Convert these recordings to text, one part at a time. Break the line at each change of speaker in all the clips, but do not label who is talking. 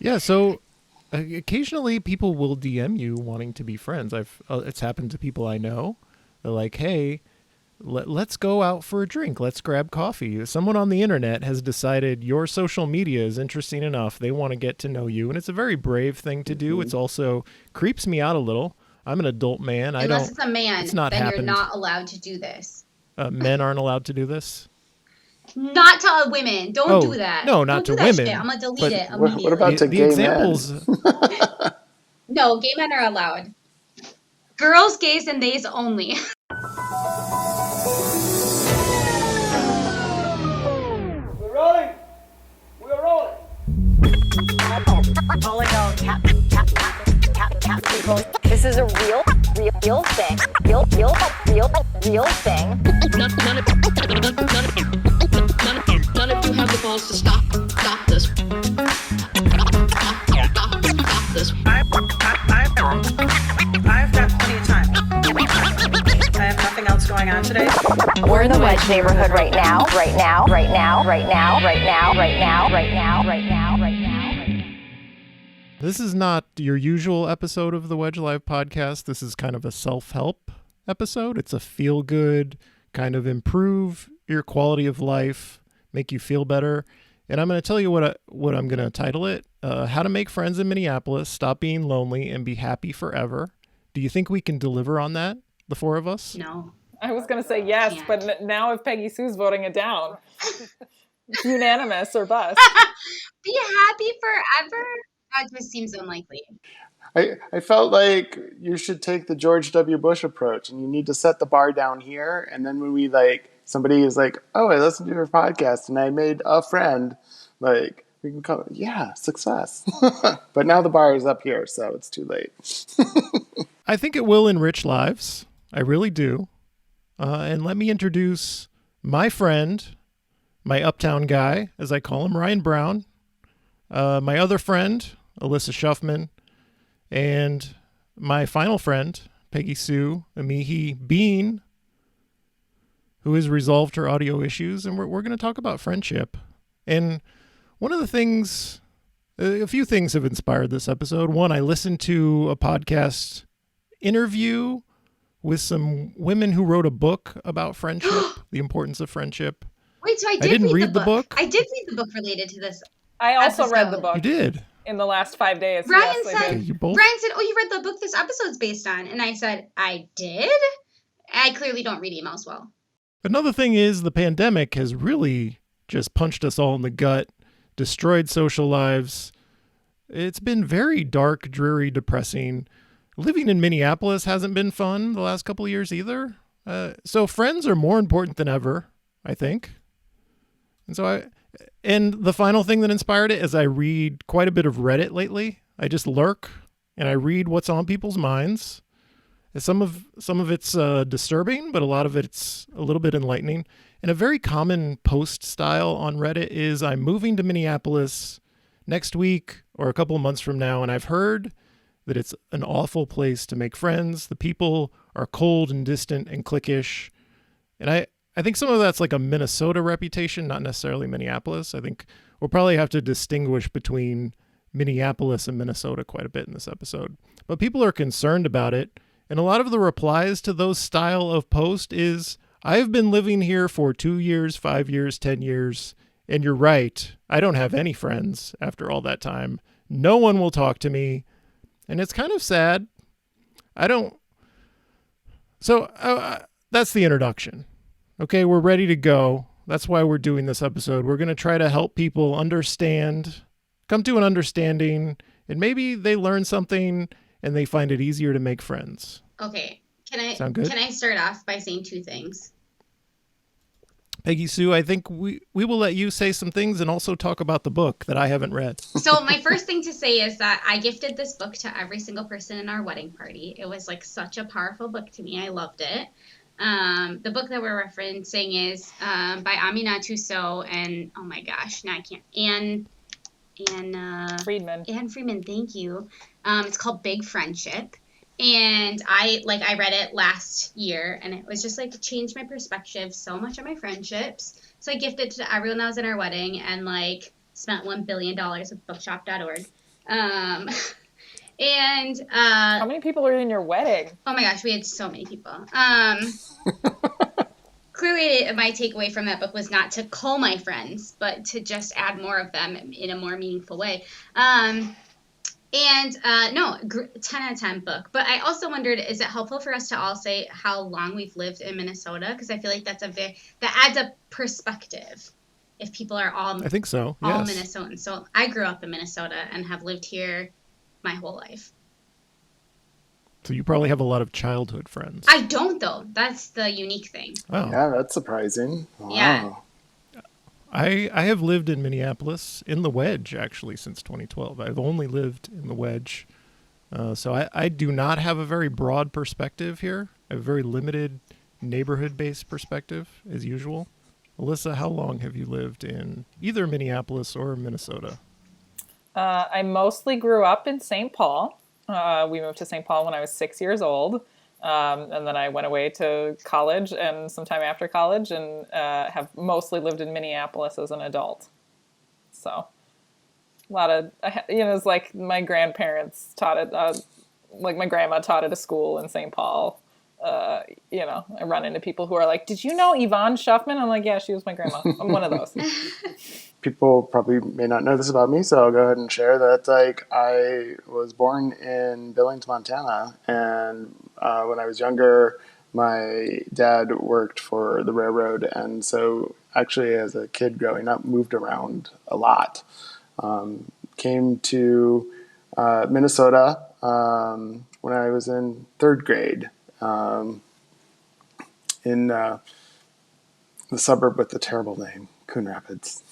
Yeah, so occasionally people will DM you wanting to be friends. It's happened to people I know. They're like, "Hey, let's go out for a drink. Let's grab coffee." Someone on the internet has decided your social media is interesting enough. They want to get to know you, and it's a very brave thing to do.
Mm-hmm.
It's also creeps me out a little. I'm an adult man. I
Unless
don't.
it's a
It's
man,
not
then you're
happened.
not allowed to do this.
Men aren't allowed to do this.
Not to women. Don't do
Oh
that.
no, not
Don't
to
do that shit.
women.
I'm gonna delete
But
it
What about
immediately.
to
the
gay men?
examples.
No, gay men are allowed. Girls, gays, and theys only.
We're rolling. We're rolling.
Calling all cat people. This is a real thing. Real thing.
None of you have the balls to stop this. Stop this.
I've got plenty of time. I have nothing else going on today.
We're in the Wedge neighborhood right now.
This is not your usual episode of the Wedge Live podcast. This is kind of a self-help episode. It's a feel-good, kind of improve your quality of life, make you feel better. And I'm going to tell you what I'm going to title it. How to Make Friends in Minneapolis, Stop Being Lonely, and Be Happy Forever. Do you think we can deliver on that, the four of us?
No.
I was going to say yes,
Can't.
but now if Peggy Sue's voting it down, it's unanimous or bust.
Be happy forever? That just seems unlikely.
I felt like you should take the George W. Bush approach, and you need to set the bar down here. And then when we somebody is like, "Oh, I listened to your podcast and I made a friend," we can call it, yeah, success. But now the bar is up here, so it's too late.
I think it will enrich lives. I really do. And let me introduce my friend, my uptown guy, as I call him, Ryan Brown. My other friend, Alyssa Shuffman, and my final friend, Peggy Sue Amihi Bean, who has resolved her audio issues, and we're going to talk about friendship. And one of the things, a few things have inspired this episode. One, I listened to a podcast interview with some women who wrote a book about friendship, the importance of friendship.
Wait, so I
didn't
read
read the book.
I did read the book related to this.
I also read the
episode.
book
You did.
in the last 5 days.
Ryan
Yes, I
said,
did.
You both?
Ryan said, "Oh, you read the book this episode's based on," and I said, "I did." I clearly don't read emails well.
Another thing is the pandemic has really just punched us all in the gut, destroyed social lives. It's been very dark, dreary, depressing. Living in Minneapolis hasn't been fun the last couple of years either. So friends are more important than ever, I think. And the final thing that inspired it is I read quite a bit of Reddit lately. I just lurk and I read what's on people's minds. Some of it's disturbing, but a lot of it's a little bit enlightening. And a very common post style on Reddit is, "I'm moving to Minneapolis next week or a couple of months from now, and I've heard that it's an awful place to make friends. The people are cold and distant and cliquish." And I think some of that's like a Minnesota reputation, not necessarily Minneapolis. I think we'll probably have to distinguish between Minneapolis and Minnesota quite a bit in this episode. But people are concerned about it. And a lot of the replies to those style of post is, "I've been living here for 2 years, 5 years, 10 years. And you're right. I don't have any friends after all that time. No one will talk to me." And it's kind of sad. That's the introduction. Okay, we're ready to go. That's why we're doing this episode. We're going to try to help people understand, come to an understanding, and maybe they learn something and they find it easier to make friends.
Okay,
Sound good?
Can I start off by saying two things?
Peggy Sue, I think we will let you say some things and also talk about the book that I haven't read.
So my first thing to say is that I gifted this book to every single person in our wedding party. It was like such a powerful book to me. I loved it. The book that we're referencing is by Aminatou Sow and, oh my gosh, now I can't, Anne
Friedman.
Anne Friedman, thank you. It's called Big Friendship. And I read it last year, and it was just like changed my perspective so much on my friendships. So I gifted it to everyone that was in our wedding, and like spent $1 billion with bookshop.org. Um, and
How many people are in your wedding?
oh my gosh, we had so many people. Clearly, my takeaway from that book was not to cull my friends, but to just add more of them in a more meaningful way. And no, 10 out of 10 book. But I also wondered, is it helpful for us to all say how long we've lived in Minnesota? Because I feel like that adds a perspective. If people are
I think so.
all
Yes.
Minnesotans. So I grew up in Minnesota and have lived here my whole life.
So you probably have a lot of childhood friends.
I don't, though. That's the unique thing.
Oh.
Yeah, that's surprising. Wow.
Yeah.
I have lived in Minneapolis, in the Wedge, actually, since 2012. I've only lived in the Wedge. So I do not have a very broad perspective here. I have a very limited neighborhood-based perspective, as usual. Alyssa, how long have you lived in either Minneapolis or Minnesota?
I mostly grew up in St. Paul. We moved to St. Paul when I was 6 years old. And then I went away to college and sometime after college and have mostly lived in Minneapolis as an adult. So a lot of, it's like my grandparents taught it, like my grandma taught at a school in St. Paul. I run into people who are like, did you know Yvonne Schuffman? I'm like, yeah, she was my grandma. I'm one of those.
People probably may not know this about me, so I'll go ahead and share that. Like, I was born in Billings, Montana, and when I was younger, my dad worked for the railroad, and so actually, as a kid growing up, moved around a lot. Came to Minnesota when I was in third grade, in the suburb with the terrible name, Coon Rapids.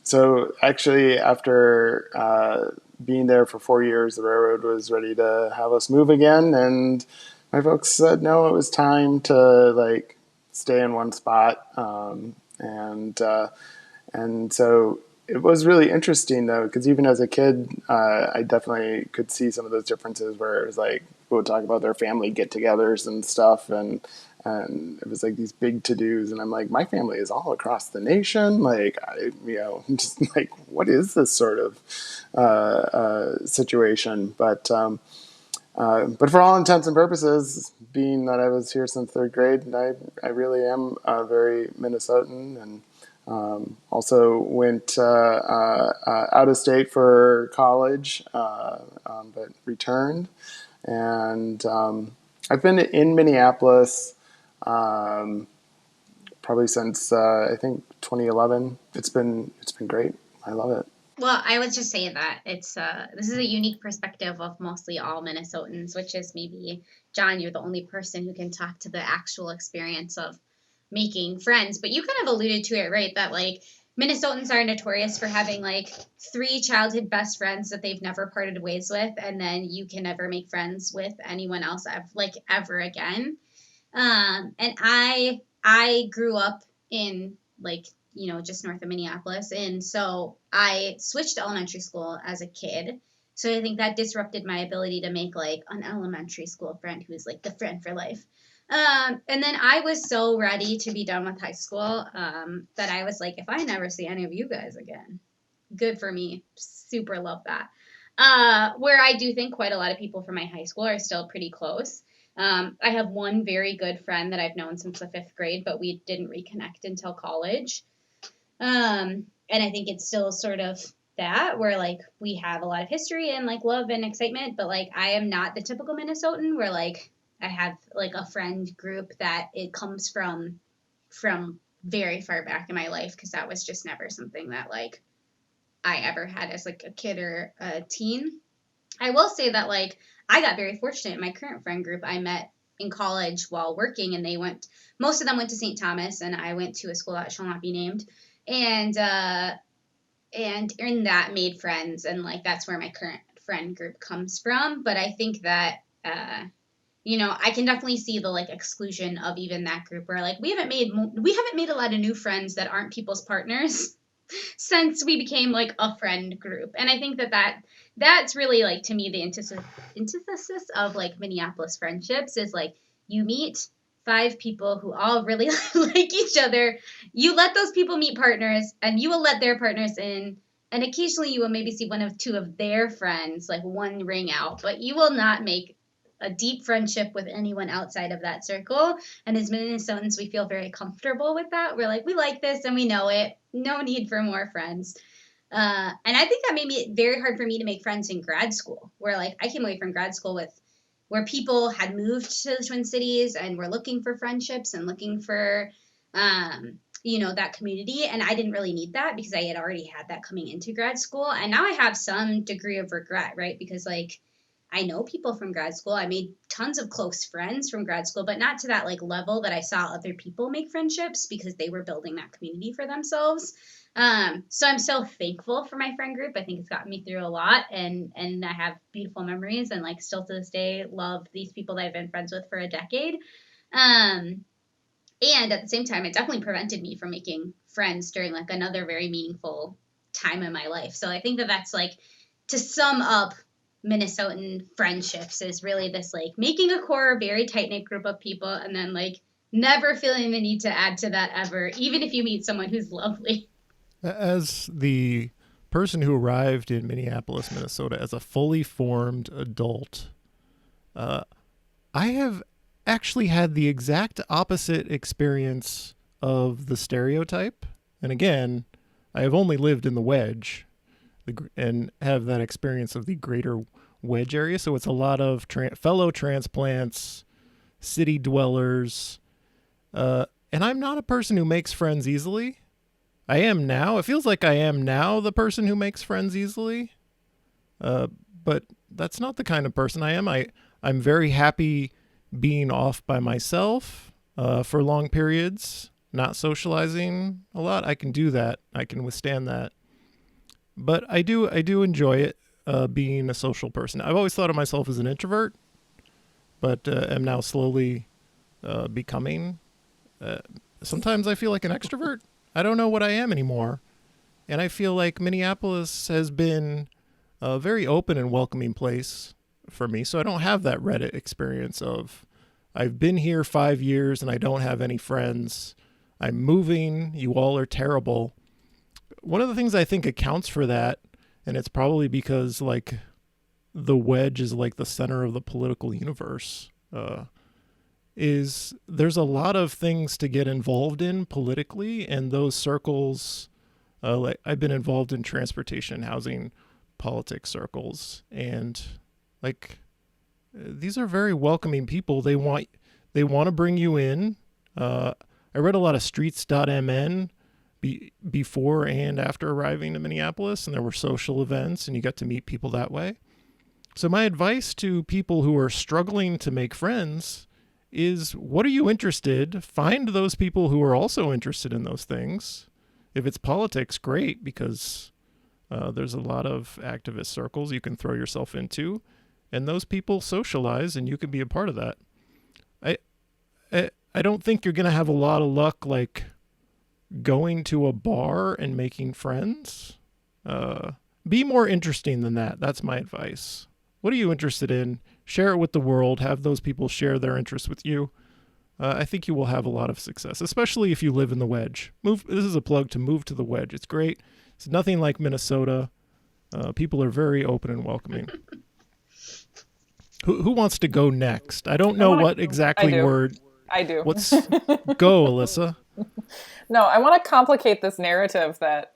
So actually, after being there for 4 years, the railroad was ready to have us move again, and my folks said no, it was time to stay in one spot, and so it was really interesting though, because even as a kid, I definitely could see some of those differences where it was like people would talk about their family get-togethers and stuff, and it was like these big to-dos, and I'm like, my family is all across the nation. Like, just like, what is this sort of situation? But for all intents and purposes, being that I was here since third grade, I really am very Minnesotan, and also went out of state for college, but returned, and I've been in Minneapolis probably since I think 2011. It's been great. I love it.
Well, I would just say that it's this is a unique perspective of mostly all Minnesotans, which is maybe, John, you're the only person who can talk to the actual experience of making friends. But you kind of alluded to it, right? That like Minnesotans are notorious for having like 3 childhood best friends that they've never parted ways with, and then you can never make friends with anyone else ever again. And I grew up in just north of Minneapolis. And so I switched to elementary school as a kid. So I think that disrupted my ability to make like an elementary school friend who's like the friend for life. And then I was so ready to be done with high school that I was like, if I never see any of you guys again, good for me. Super love that. Where I do think quite a lot of people from my high school are still pretty close. I have one very good friend that I've known since the 5th grade, but we didn't reconnect until college. And I think it's still sort of that where like we have a lot of history and like love and excitement, but like I am not the typical Minnesotan where like I have like a friend group that it comes from very far back in my life, because that was just never something that like I ever had as like a kid or a teen. I will say that like I got very fortunate in my current friend group. I met in college while working, and most of them went to St. Thomas, and I went to a school that shall not be named. And in that made friends, and like that's where my current friend group comes from. But I think that I can definitely see the like exclusion of even that group where like we haven't made a lot of new friends that aren't people's partners since we became like a friend group. And I think that's really like to me the antithesis of like Minneapolis friendships is like you meet 5 people who all really like each other, you let those people meet partners, and you will let their partners in. And occasionally you will maybe see 1 of 2 of their friends, like one ring out, but you will not make a deep friendship with anyone outside of that circle. And as Minnesotans, we feel very comfortable with that. We're like, we like this and we know it. No need for more friends. And I think that made it very hard for me to make friends in grad school, where like I came away from grad school where people had moved to the Twin Cities and were looking for friendships and looking for, that community. And I didn't really need that because I had already had that coming into grad school. And now I have some degree of regret, right? Because like, I know people from grad school. I made tons of close friends from grad school, but not to that like level that I saw other people make friendships because they were building that community for themselves. So I'm so thankful for my friend group. I think it's gotten me through a lot, and I have beautiful memories, and like still to this day love these people that I've been friends with for a decade. And at the same time, it definitely prevented me from making friends during like another very meaningful time in my life. So I think that's like, to sum up Minnesotan friendships, is really this like making a core, very tight-knit group of people, and then like never feeling the need to add to that ever, even if you meet someone who's lovely.
As the person who arrived in Minneapolis, Minnesota as a fully formed adult, I have actually had the exact opposite experience of the stereotype. And again, I have only lived in the Wedge and have that experience of the greater Wedge area. So it's a lot of fellow transplants, city dwellers. And I'm not a person who makes friends easily. I am now. It feels like I am now the person who makes friends easily. But that's not the kind of person I am. I'm very happy being off by myself for long periods, not socializing a lot. I can do that. I can withstand that. But I do enjoy it, being a social person. I've always thought of myself as an introvert, but am now slowly becoming. Sometimes I feel like an extrovert. I don't know what I am anymore. And I feel like Minneapolis has been a very open and welcoming place for me. So I don't have that Reddit experience of I've been here 5 years and I don't have any friends. I'm moving. You all are terrible. One of the things I think accounts for that, and it's probably because like the Wedge is like the center of the political universe, is there's a lot of things to get involved in politically, and those circles, like I've been involved in transportation and housing politics circles, and like these are very welcoming people. They want to bring you in. I read a lot of streets.mn before and after arriving to Minneapolis, and there were social events and you got to meet people that way. So my advice to people who are struggling to make friends is, what are you interested? Find those people who are also interested in those things. If it's politics, great, because there's a lot of activist circles you can throw yourself into, and those people socialize and you can be a part of that. I don't think you're going to have a lot of luck like going to a bar and making friends. Be more interesting than that. That's my advice. What are you interested in? Share it with the world. Have those people share their interests with you. I think you will have a lot of success, especially if you live in the Wedge. This is a plug to move to the Wedge. It's great. It's nothing like Minnesota. People are very open and welcoming. Who wants to go next? I don't know what exactly word.
I do.
Let's go, Alyssa.
No, I want to complicate this narrative that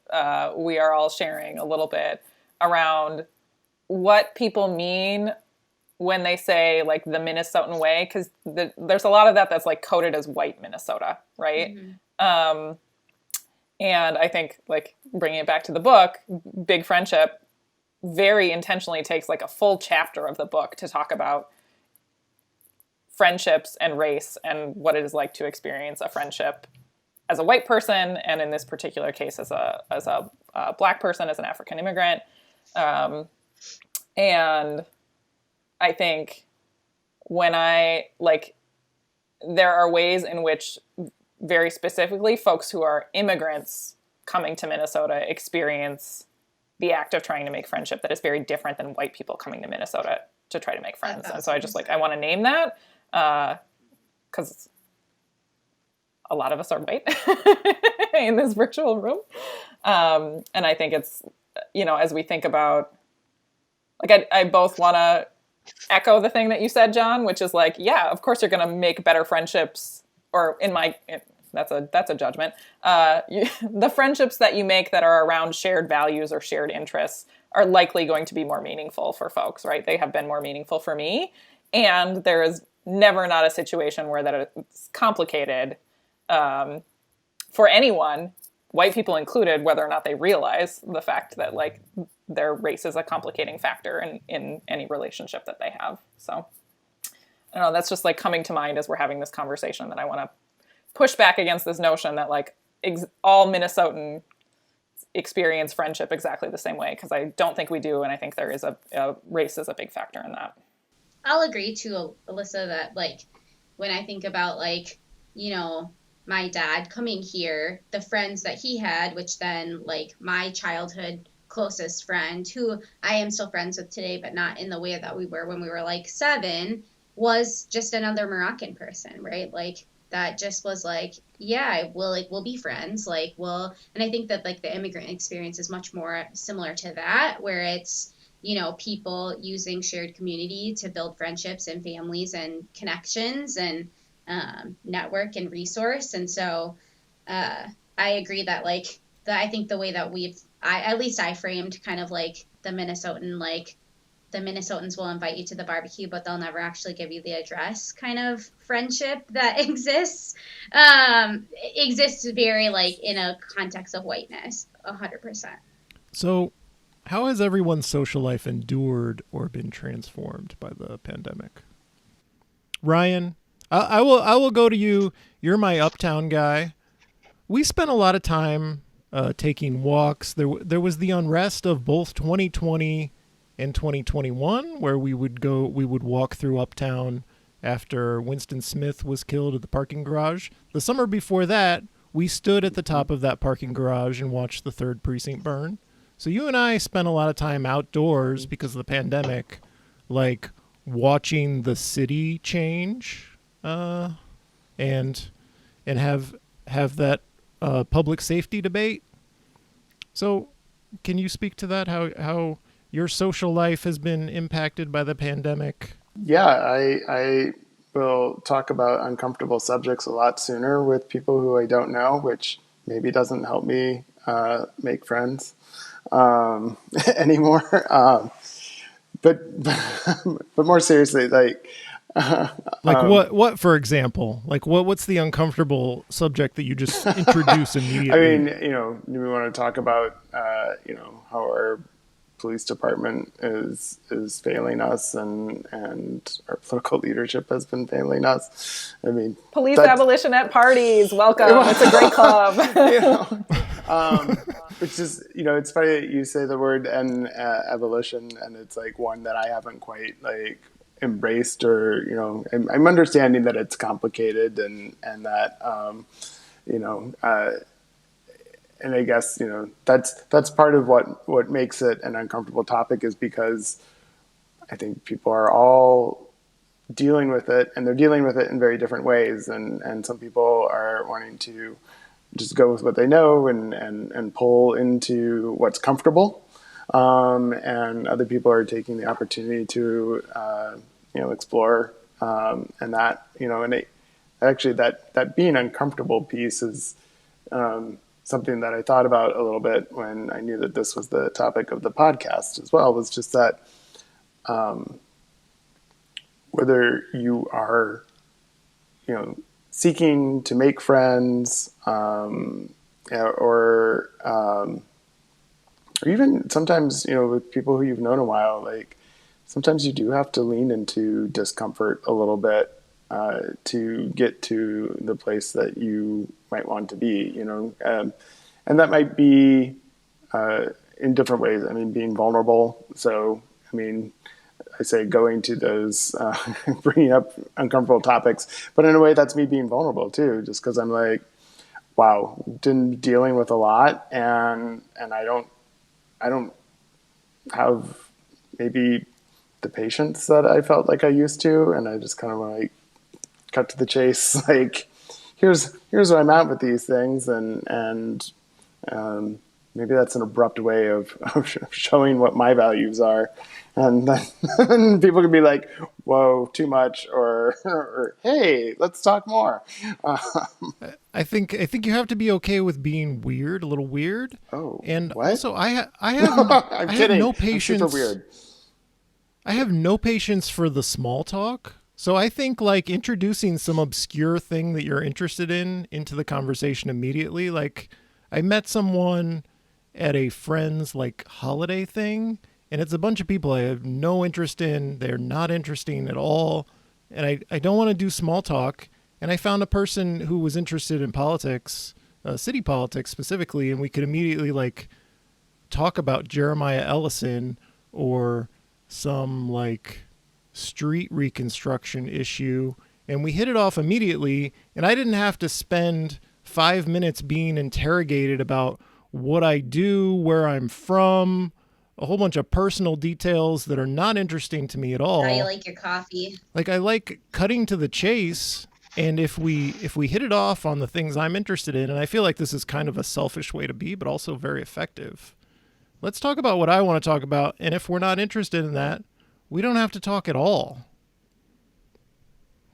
we are all sharing a little bit around what people mean when they say like the Minnesotan way, because there's a lot of that's like coded as white Minnesota, right? Mm-hmm. And I think like bringing it back to the book, Big Friendship very intentionally takes like a full chapter of the book to talk about friendships and race and what it is like to experience a friendship as a white person, and in this particular case as a black person, as an African immigrant. And I think when there are ways in which very specifically folks who are immigrants coming to Minnesota experience the act of trying to make friendship that is very different than white people coming to Minnesota to try to make friends. And so I want to name that because a lot of us are white in this virtual room. And I think it's, as we think about, like, I both want to echo the thing that you said, John, which is like, yeah, of course you're going to make better friendships, or that's a judgment. The friendships that you make that are around shared values or shared interests are likely going to be more meaningful for folks, right? They have been more meaningful for me. And there is never not a situation where that it's complicated for anyone, white people included, whether or not they realize the fact that like their race is a complicating factor in any relationship that they have. So I don't know, that's just like coming to mind as we're having this conversation, that I want to push back against this notion that like all Minnesotan experience friendship exactly the same way, because I don't think we do. And I think there is a race is a big factor in that.
I'll agree too, Alyssa, that like when I think about like, my dad coming here, the friends that he had, which then like my childhood closest friend, who I am still friends with today, but not in the way that we were when we were like 7, was just another Moroccan person, right? Like that just was like, yeah, we'll be friends. And I think that like the immigrant experience is much more similar to that, where it's, people using shared community to build friendships and families and connections and network and resource. And so I agree that I think the way that I framed kind of like the Minnesotan, like the Minnesotans will invite you to the barbecue, but they'll never actually give you the address kind of friendship that exists very like in a context of whiteness, 100%.
So how has everyone's social life endured or been transformed by the pandemic? Ryan, I will go to you. You're my uptown guy. We spent a lot of time taking walks. There was the unrest of both 2020 and 2021, where we would walk through uptown after Winston Smith was killed at the parking garage. The summer before that, we stood at the top of that parking garage and watched the 3rd precinct burn. So you and I spent a lot of time outdoors because of the pandemic, like watching the city change, and have that public safety debate. So can you speak to that? How your social life has been impacted by the pandemic?
Yeah, I will talk about uncomfortable subjects a lot sooner with people who I don't know, which maybe doesn't help me make friends anymore. But more seriously,
what for example, like what's the uncomfortable subject that you just introduce immediately?
I mean, do we want to talk about how our police department is failing us and our political leadership has been failing us? I mean,
police abolition at parties. Welcome. It's a great club.
Which is, it's funny that you say the word abolition, and it's like one that I haven't quite embraced, or I'm understanding that it's complicated and that and I guess that's part of what makes it an uncomfortable topic, is because I think people are all dealing with it, and they're dealing with it in very different ways, and some people are wanting to just go with what they know and pull into what's comfortable, and other people are taking the opportunity to explore, and that and actually that being uncomfortable piece is something that I thought about a little bit when I knew that this was the topic of the podcast as well, was just that whether you are seeking to make friends, or even sometimes, with people who you've known a while, sometimes you do have to lean into discomfort a little bit to get to the place that you might want to be, and that might be in different ways. I mean, being vulnerable. So, I say going to those, bringing up uncomfortable topics, but in a way that's me being vulnerable too, just because I'm like, wow, been dealing with a lot, and I don't have maybe the patience that I felt like I used to, and I just kind of cut to the chase, here's where I'm at with these things, and maybe that's an abrupt way of showing what my values are, and then people can be like, "Whoa, too much," or "Hey, let's talk more."
I think you have to be okay with being weird, a little weird.
Oh,
And
what?
also, I have
I'm
I have
kidding.
no
I'm
patience.
super weird.
I have no patience for the small talk. So I think like introducing some obscure thing that you're interested in into the conversation immediately. Like I met someone at a friend's like holiday thing, and it's a bunch of people I have no interest in. They're not interesting at all. And I don't want to do small talk. And I found a person who was interested in politics, city politics specifically, and we could immediately like talk about Jeremiah Ellison or some like street reconstruction issue, and we hit it off immediately, and I didn't have to spend 5 minutes being interrogated about what I do, where I'm from, a whole bunch of personal details that are not interesting to me at all.
How you like your coffee.
Like I like cutting to the chase, and if we hit it off on the things I'm interested in, and I feel like this is kind of a selfish way to be, but also very effective. Let's talk about what I want to talk about, and if we're not interested in that, we don't have to talk at all.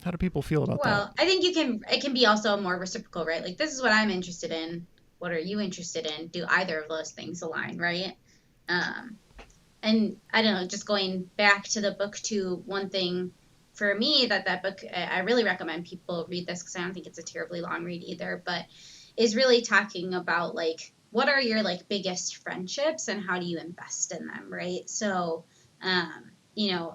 How do people feel about that?
Well, I think it can be also more reciprocal, right? Like, this is what I'm interested in. What are you interested in? Do either of those things align, right? And I don't know, just going back to the book too, one thing for me that book, I really recommend people read this because I don't think it's a terribly long read either, but is really talking about like, what are your like biggest friendships and how do you invest in them, right? So,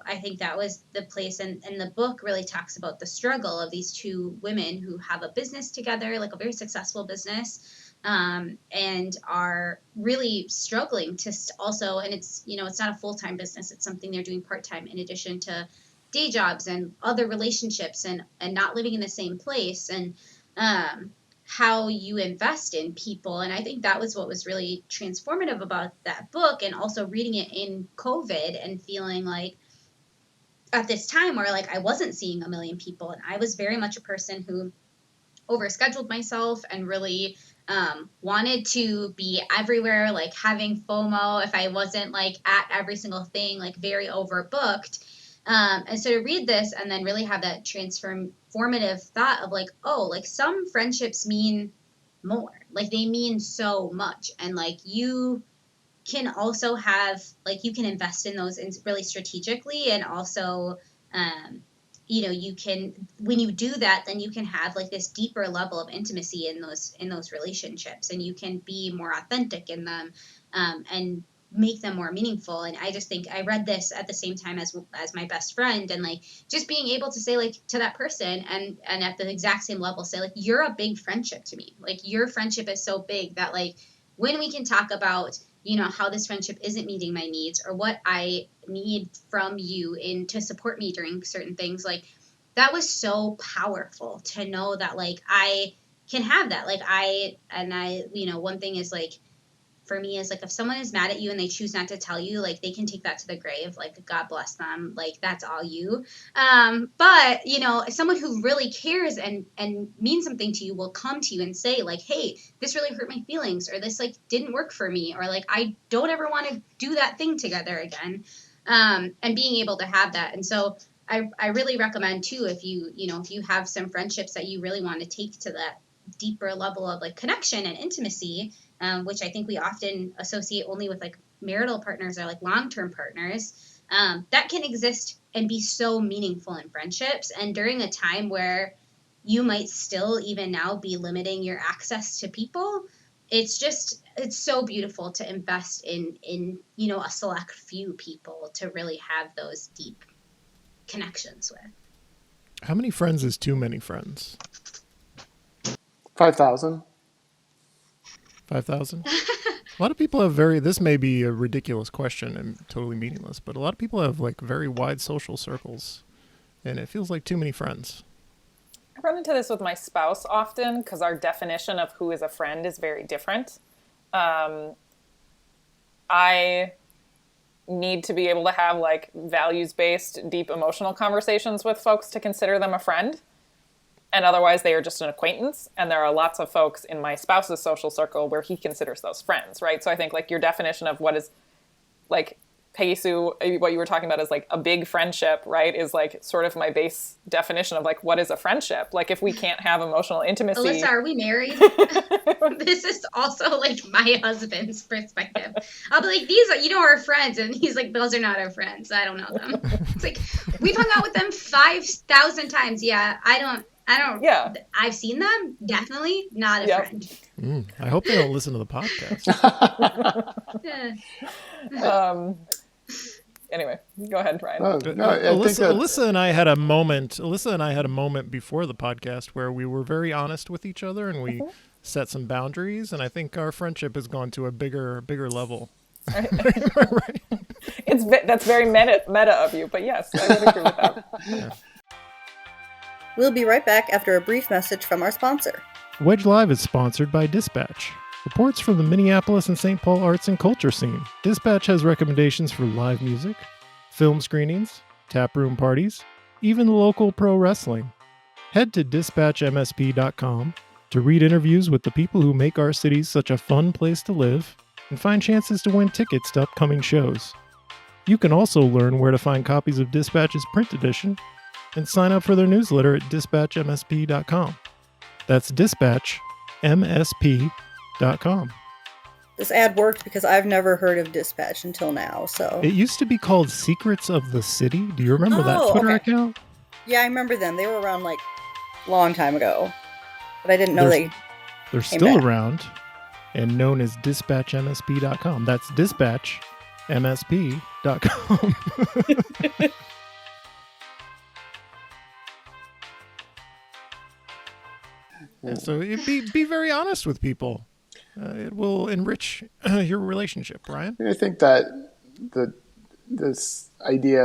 I think that was the place, and the book really talks about the struggle of these two women who have a business together, like a very successful business, and are really struggling to also, and it's not a full-time business, it's something they're doing part-time in addition to day jobs and other relationships and not living in the same place, and how you invest in people. And I think that was what was really transformative about that book, and also reading it in COVID and feeling like at this time where like I wasn't seeing a million people, and I was very much a person who overscheduled myself and really wanted to be everywhere, like having FOMO if I wasn't like at every single thing, like very overbooked. And so to read this and then really have that transformative thought of like, oh, like some friendships mean more, like they mean so much. And like you can also have, like you can invest in those really strategically. And also, you can, when you do that, then you can have like this deeper level of intimacy in those relationships, and you can be more authentic in them, and make them more meaningful. And I just think I read this at the same time as my best friend, and like just being able to say like to that person and at the exact same level say like, you're a big friendship to me. Like your friendship is so big that like when we can talk about, how this friendship isn't meeting my needs or what I need from you to support me during certain things, like that was so powerful to know that like I can have that. Like one thing is like, for me is like, if someone is mad at you and they choose not to tell you, like they can take that to the grave, like God bless them, like that's all you. But someone who really cares and means something to you will come to you and say like, hey, this really hurt my feelings, or this like didn't work for me, or like I don't ever want to do that thing together again. And being able to have that. And so I really recommend too, if you have some friendships that you really want to take to that deeper level of like connection and intimacy, which I think we often associate only with like marital partners or like long-term partners, that can exist and be so meaningful in friendships. And during a time where you might still even now be limiting your access to people, it's so beautiful to invest in a select few people to really have those deep connections with.
How many friends is too many friends?
5,000.
5,000? A lot of people have this may be a ridiculous question and totally meaningless, but a lot of people have like very wide social circles, and it feels like too many friends.
I run into this with my spouse often because our definition of who is a friend is very different. I need to be able to have like values-based, deep emotional conversations with folks to consider them a friend. and otherwise they are just an acquaintance. And there are lots of folks in my spouse's social circle where he considers those friends, right? So I think like your definition of what is like Peggy Sue, what you were talking about is like a big friendship, right? Is like sort of my base definition of like what is a friendship. Like if we can't have emotional intimacy.
Alyssa, are we married? This is also like my husband's perspective. I'll be like, these are friends, and he's like, those are not our friends. I don't know them. It's like we've hung out with them 5,000 times. Yeah, I don't.
Yeah,
I've seen them. Definitely not a friend.
I hope they don't listen to the podcast.
Anyway, go ahead, Ryan.
Alyssa and I had a moment before the podcast where we were very honest with each other, and we set some boundaries, and I think our friendship has gone to a bigger level.
Right. That's very meta of you, but yes, I would agree with that.
Yeah.
We'll be right back after a brief message from our sponsor.
Wedge Live is sponsored by Dispatch. Reports from the Minneapolis and St. Paul arts and culture scene. Dispatch has recommendations for live music, film screenings, taproom parties, even local pro wrestling. Head to dispatchmsp.com to read interviews with the people who make our cities such a fun place to live and find chances to win tickets to upcoming shows. You can also learn where to find copies of Dispatch's print edition and sign up for their newsletter at dispatchmsp.com. That's dispatchmsp.com.
This ad worked because I've never heard of Dispatch until now, so...
It used to be called Secrets of the City. Do you remember that Twitter account?
Yeah, I remember them. They were around, like, a long time ago. But I didn't know
they're still around and known as dispatchmsp.com. That's dispatchmsp.com. And so be very honest with people. It will enrich your relationship, Brian.
I think that this idea,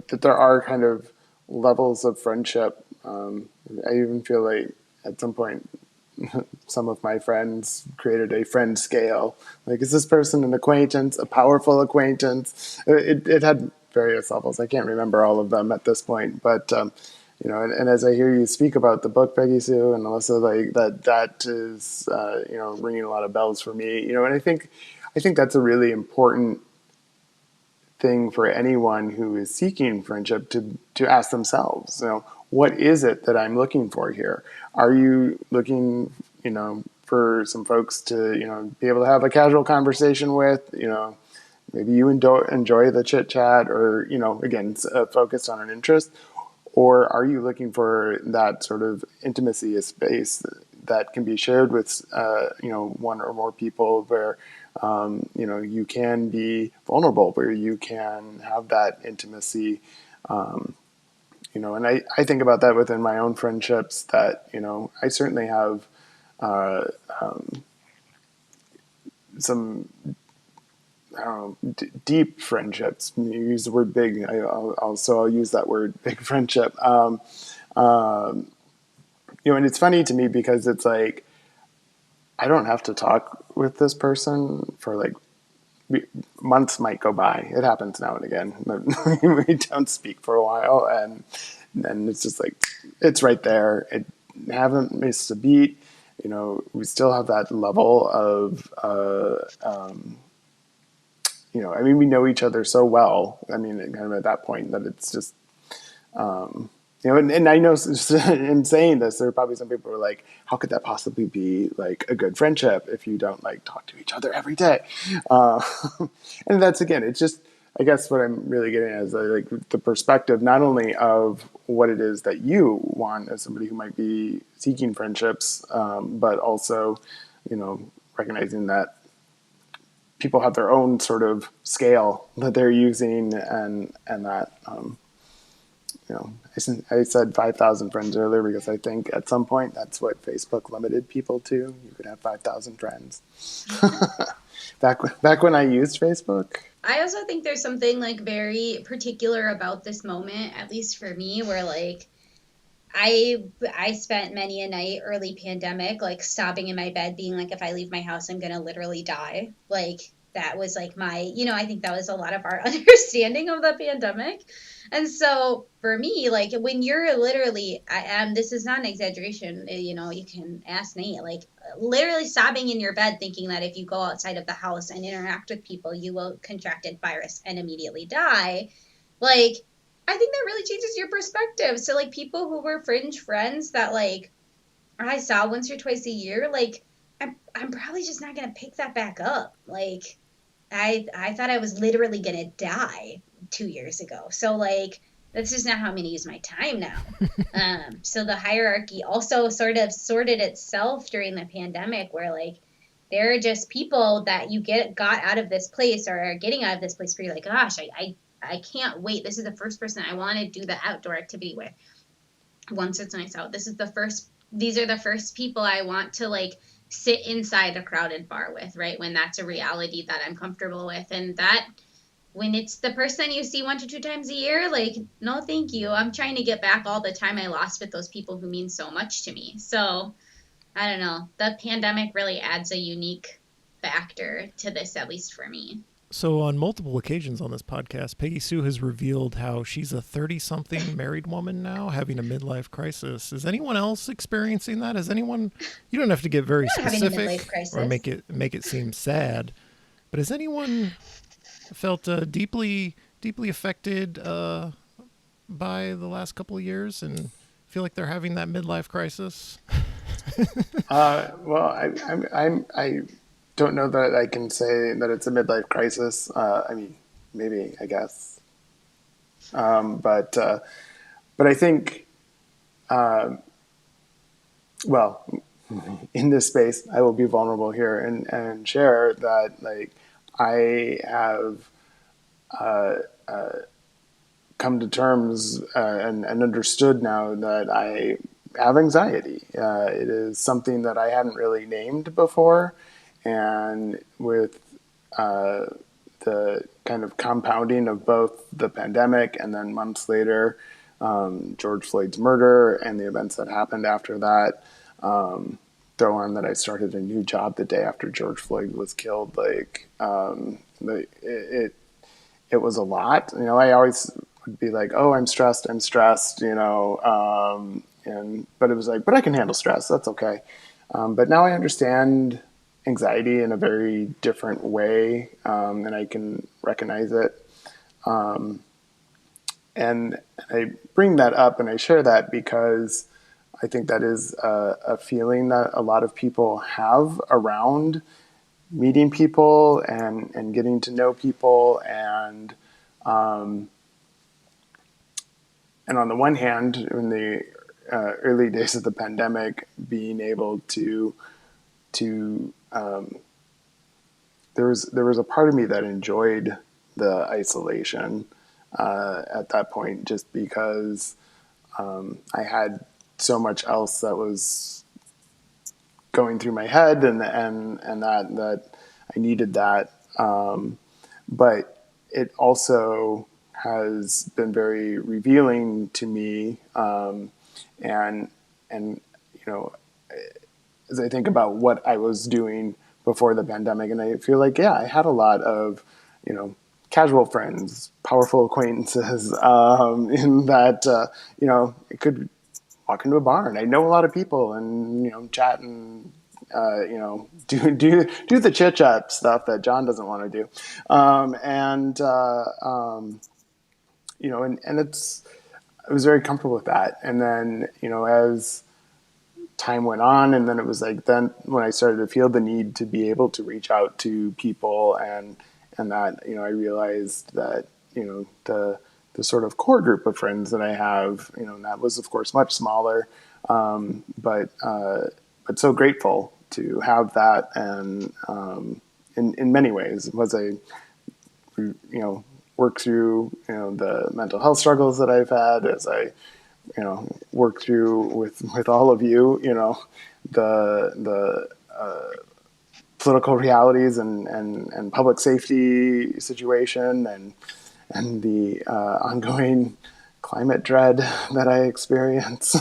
that there are kind of levels of friendship. I even feel like at some point, some of my friends created a friend scale. Like, is this person an acquaintance, a powerful acquaintance? It had various levels. I can't remember all of them at this point, but and as I hear you speak about the book, Peggy Sue, and Alyssa, like that is, ringing a lot of bells for me, and I think that's a really important thing for anyone who is seeking friendship to ask themselves, what is it that I'm looking for here? Are you looking, for some folks to, be able to have a casual conversation with, maybe you enjoy the chit chat or, again, focused on an interest. Or are you looking for that sort of intimacy, a space that can be shared with, one or more people where, you can be vulnerable, where you can have that intimacy, and I think about that within my own friendships that, I certainly have some deep friendships. You use the word big. I'll use that word, big friendship. And it's funny to me because it's like, I don't have to talk with this person for like months might go by. It happens now and again. We don't speak for a while and then it's just like, it's right there. It haven't missed a beat. We still have that level of, we know each other so well. Kind of at that point that it's just, and I know in saying this, there are probably some people who are like, how could that possibly be like a good friendship if you don't like talk to each other every day? And that's, again, it's just, I guess what I'm really getting at is like the perspective, not only of what it is that you want as somebody who might be seeking friendships, but also, recognizing that people have their own sort of scale that they're using and that, I said 5,000 friends earlier because I think at some point that's what Facebook limited people to. You could have 5,000 friends. Back when I used Facebook.
I also think there's something like very particular about this moment, at least for me, where like I spent many a night early pandemic, like sobbing in my bed being like, if I leave my house, I'm going to literally die. Like that was like I think that was a lot of our understanding of the pandemic. And so for me, like when you're literally, this is not an exaggeration, you can ask Nate, like literally sobbing in your bed, thinking that if you go outside of the house and interact with people, you will contract a virus and immediately die. Like, I think that really changes your perspective. So like people who were fringe friends that like I saw once or twice a year, like I'm probably just not gonna pick that back up. Like I thought I was literally gonna die 2 years ago. So like that's just not how I'm gonna use my time now. So the hierarchy also sort of sorted itself during the pandemic, where like there are just people that you got out of this place or are getting out of this place where you're like, gosh, I can't wait. This is the first person I want to do the outdoor activity with. Once it's nice out. These are the first people I want to like sit inside a crowded bar with, right? When that's a reality that I'm comfortable with. And that when it's the person you see 1 to 2 times a year, like, no, thank you. I'm trying to get back all the time I lost with those people who mean so much to me. So I don't know. The pandemic really adds a unique factor to this, at least for me.
So on multiple occasions on this podcast, Peggy Sue has revealed how she's a 30-something married woman now having a midlife crisis. Is anyone else experiencing that? Has anyone, you don't have to get very specific or make it seem sad, but has anyone felt deeply affected by the last couple of years and feel like they're having that midlife crisis?
Well, I don't know that I can say that it's a midlife crisis. I mean, maybe, I guess. But I think, well, in this space, I will be vulnerable here and share that, like, I have come to terms and understood now that I have anxiety. It is something that I hadn't really named before. And with the kind of compounding of both the pandemic and then months later, George Floyd's murder and the events that happened after that, throw on that I started a new job the day after George Floyd was killed. Like, it was a lot. I always would be like, oh, I'm stressed, but it was like, but I can handle stress. That's okay. But now I understand anxiety in a very different way, and I can recognize it. And I bring that up and I share that because I think that is a feeling that a lot of people have around meeting people and getting to know people. And on the one hand, in the early days of the pandemic, being able to there was a part of me that enjoyed the isolation at that point, just because I had so much else that was going through my head, and that I needed that. But it also has been very revealing to me, and as I think about what I was doing before the pandemic, and I feel like, yeah, I had a lot of, casual friends, powerful acquaintances, in that, I could walk into a bar and I know a lot of people and, chat and, do the chit chat stuff that John doesn't want to do. And I was very comfortable with that. And then, as time went on, and then it was like, then when I started to feel the need to be able to reach out to people and that, I realized that, the sort of core group of friends that I have, and that was of course much smaller, but so grateful to have that. And in many ways, was a, work through, the mental health struggles that I've had, as I, work through with all of you, the political realities and public safety situation and the ongoing climate dread that I experience.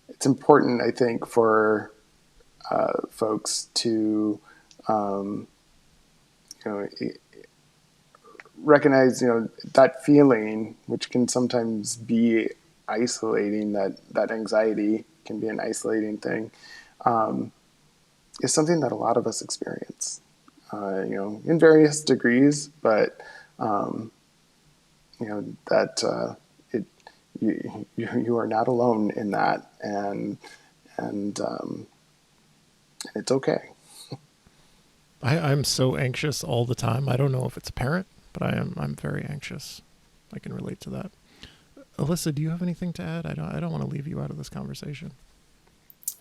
it's important, I think, for folks to recognize, that feeling, which can sometimes be isolating, that anxiety can be an isolating thing, is something that a lot of us experience, in various degrees, but, that you are not alone in that, and it's okay.
I'm so anxious all the time. I don't know if it's apparent, but I'm very anxious. I can relate to that. Alyssa, do you have anything to add? I don't want to leave you out of this conversation.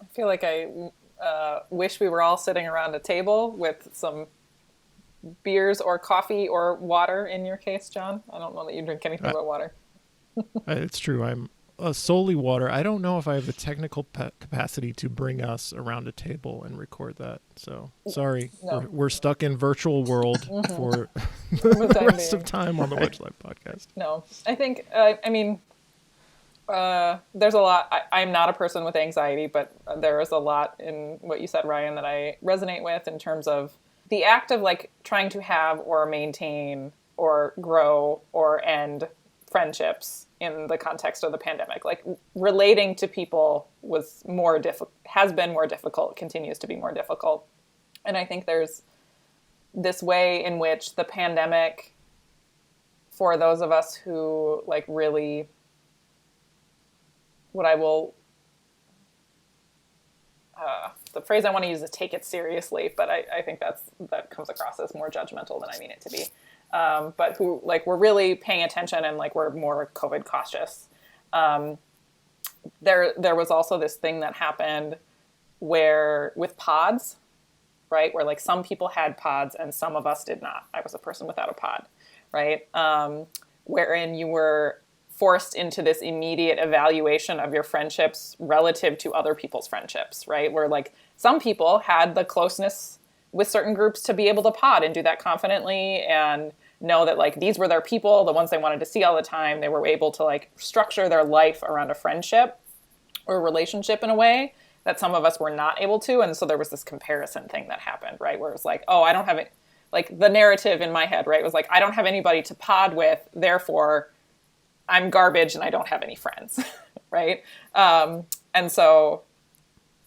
I feel like I wish we were all sitting around a table with some beers or coffee or water in your case, John. I don't know that you drink anything but water.
It's true. I'm solely water. I don't know if I have the technical capacity to bring us around a table and record that. So sorry,
No.
we're stuck in virtual world for the rest of time on the Wedge Life podcast.
No, I think, there's a lot. I'm not a person with anxiety, but there is a lot in what you said, Ryan, that I resonate with in terms of the act of like trying to have or maintain or grow or end friendships in the context of the pandemic. Like relating to people has been more difficult, continues to be more difficult. And I think there's this way in which the pandemic, for those of us who like really, the phrase I want to use is take it seriously, but I think that comes across as more judgmental than I mean it to be. But who like we're really paying attention and like we're more COVID cautious. There was also this thing that happened where with pods, right? Where like some people had pods and some of us did not. I was a person without a pod, right? Wherein you were forced into this immediate evaluation of your friendships relative to other people's friendships, right? Where like some people had the closeness with certain groups to be able to pod and do that confidently and know that like these were their people, the ones they wanted to see all the time. They were able to like structure their life around a friendship or a relationship in a way that some of us were not able to. And so there was this comparison thing that happened, right? Where it was like, oh, I don't have it. Like the narrative in my head, right, was like, I don't have anybody to pod with, therefore I'm garbage and I don't have any friends, right? And so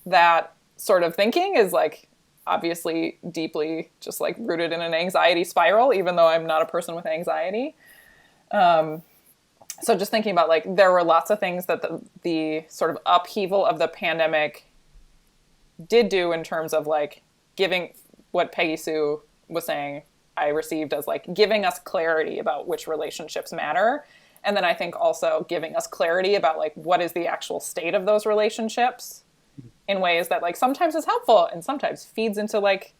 that sort of thinking is like obviously deeply just like rooted in an anxiety spiral, even though I'm not a person with anxiety. So just thinking about like, there were lots of things that the sort of upheaval of the pandemic did do in terms of like giving what Peggy Sue was saying, I received as like giving us clarity about which relationships matter. And then I think also giving us clarity about like what is the actual state of those relationships in ways that like sometimes is helpful and sometimes feeds into like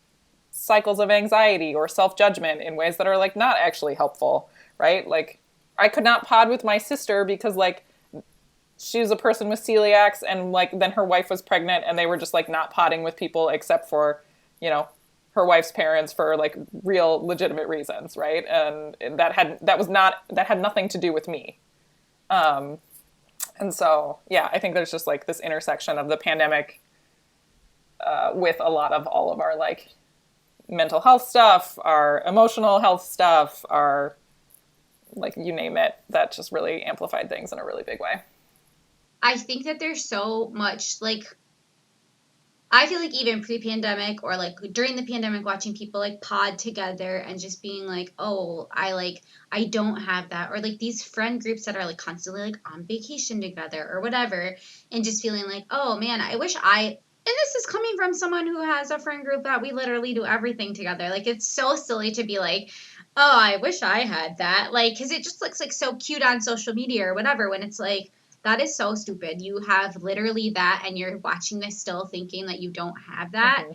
cycles of anxiety or self-judgment in ways that are like not actually helpful, right? Like I could not pod with my sister because like she was a person with celiacs and like then her wife was pregnant and they were just like not podding with people except for, you know, her wife's parents for like real legitimate reasons, right? And that had nothing to do with me. And so, yeah, I think there's just like this intersection of the pandemic with a lot of all of our like mental health stuff, our emotional health stuff, our like you name it, that just really amplified things in a really big way.
I think that there's so much like, I feel like even pre-pandemic or like during the pandemic, watching people like pod together and just being like, oh, I don't have that. Or like these friend groups that are like constantly like on vacation together or whatever. And just feeling like, oh man, and this is coming from someone who has a friend group that we literally do everything together. Like it's so silly to be like, oh, I wish I had that. Like, cause it just looks like so cute on social media or whatever when it's like, that is so stupid. You have literally that and you're watching this still thinking that you don't have that. Mm-hmm.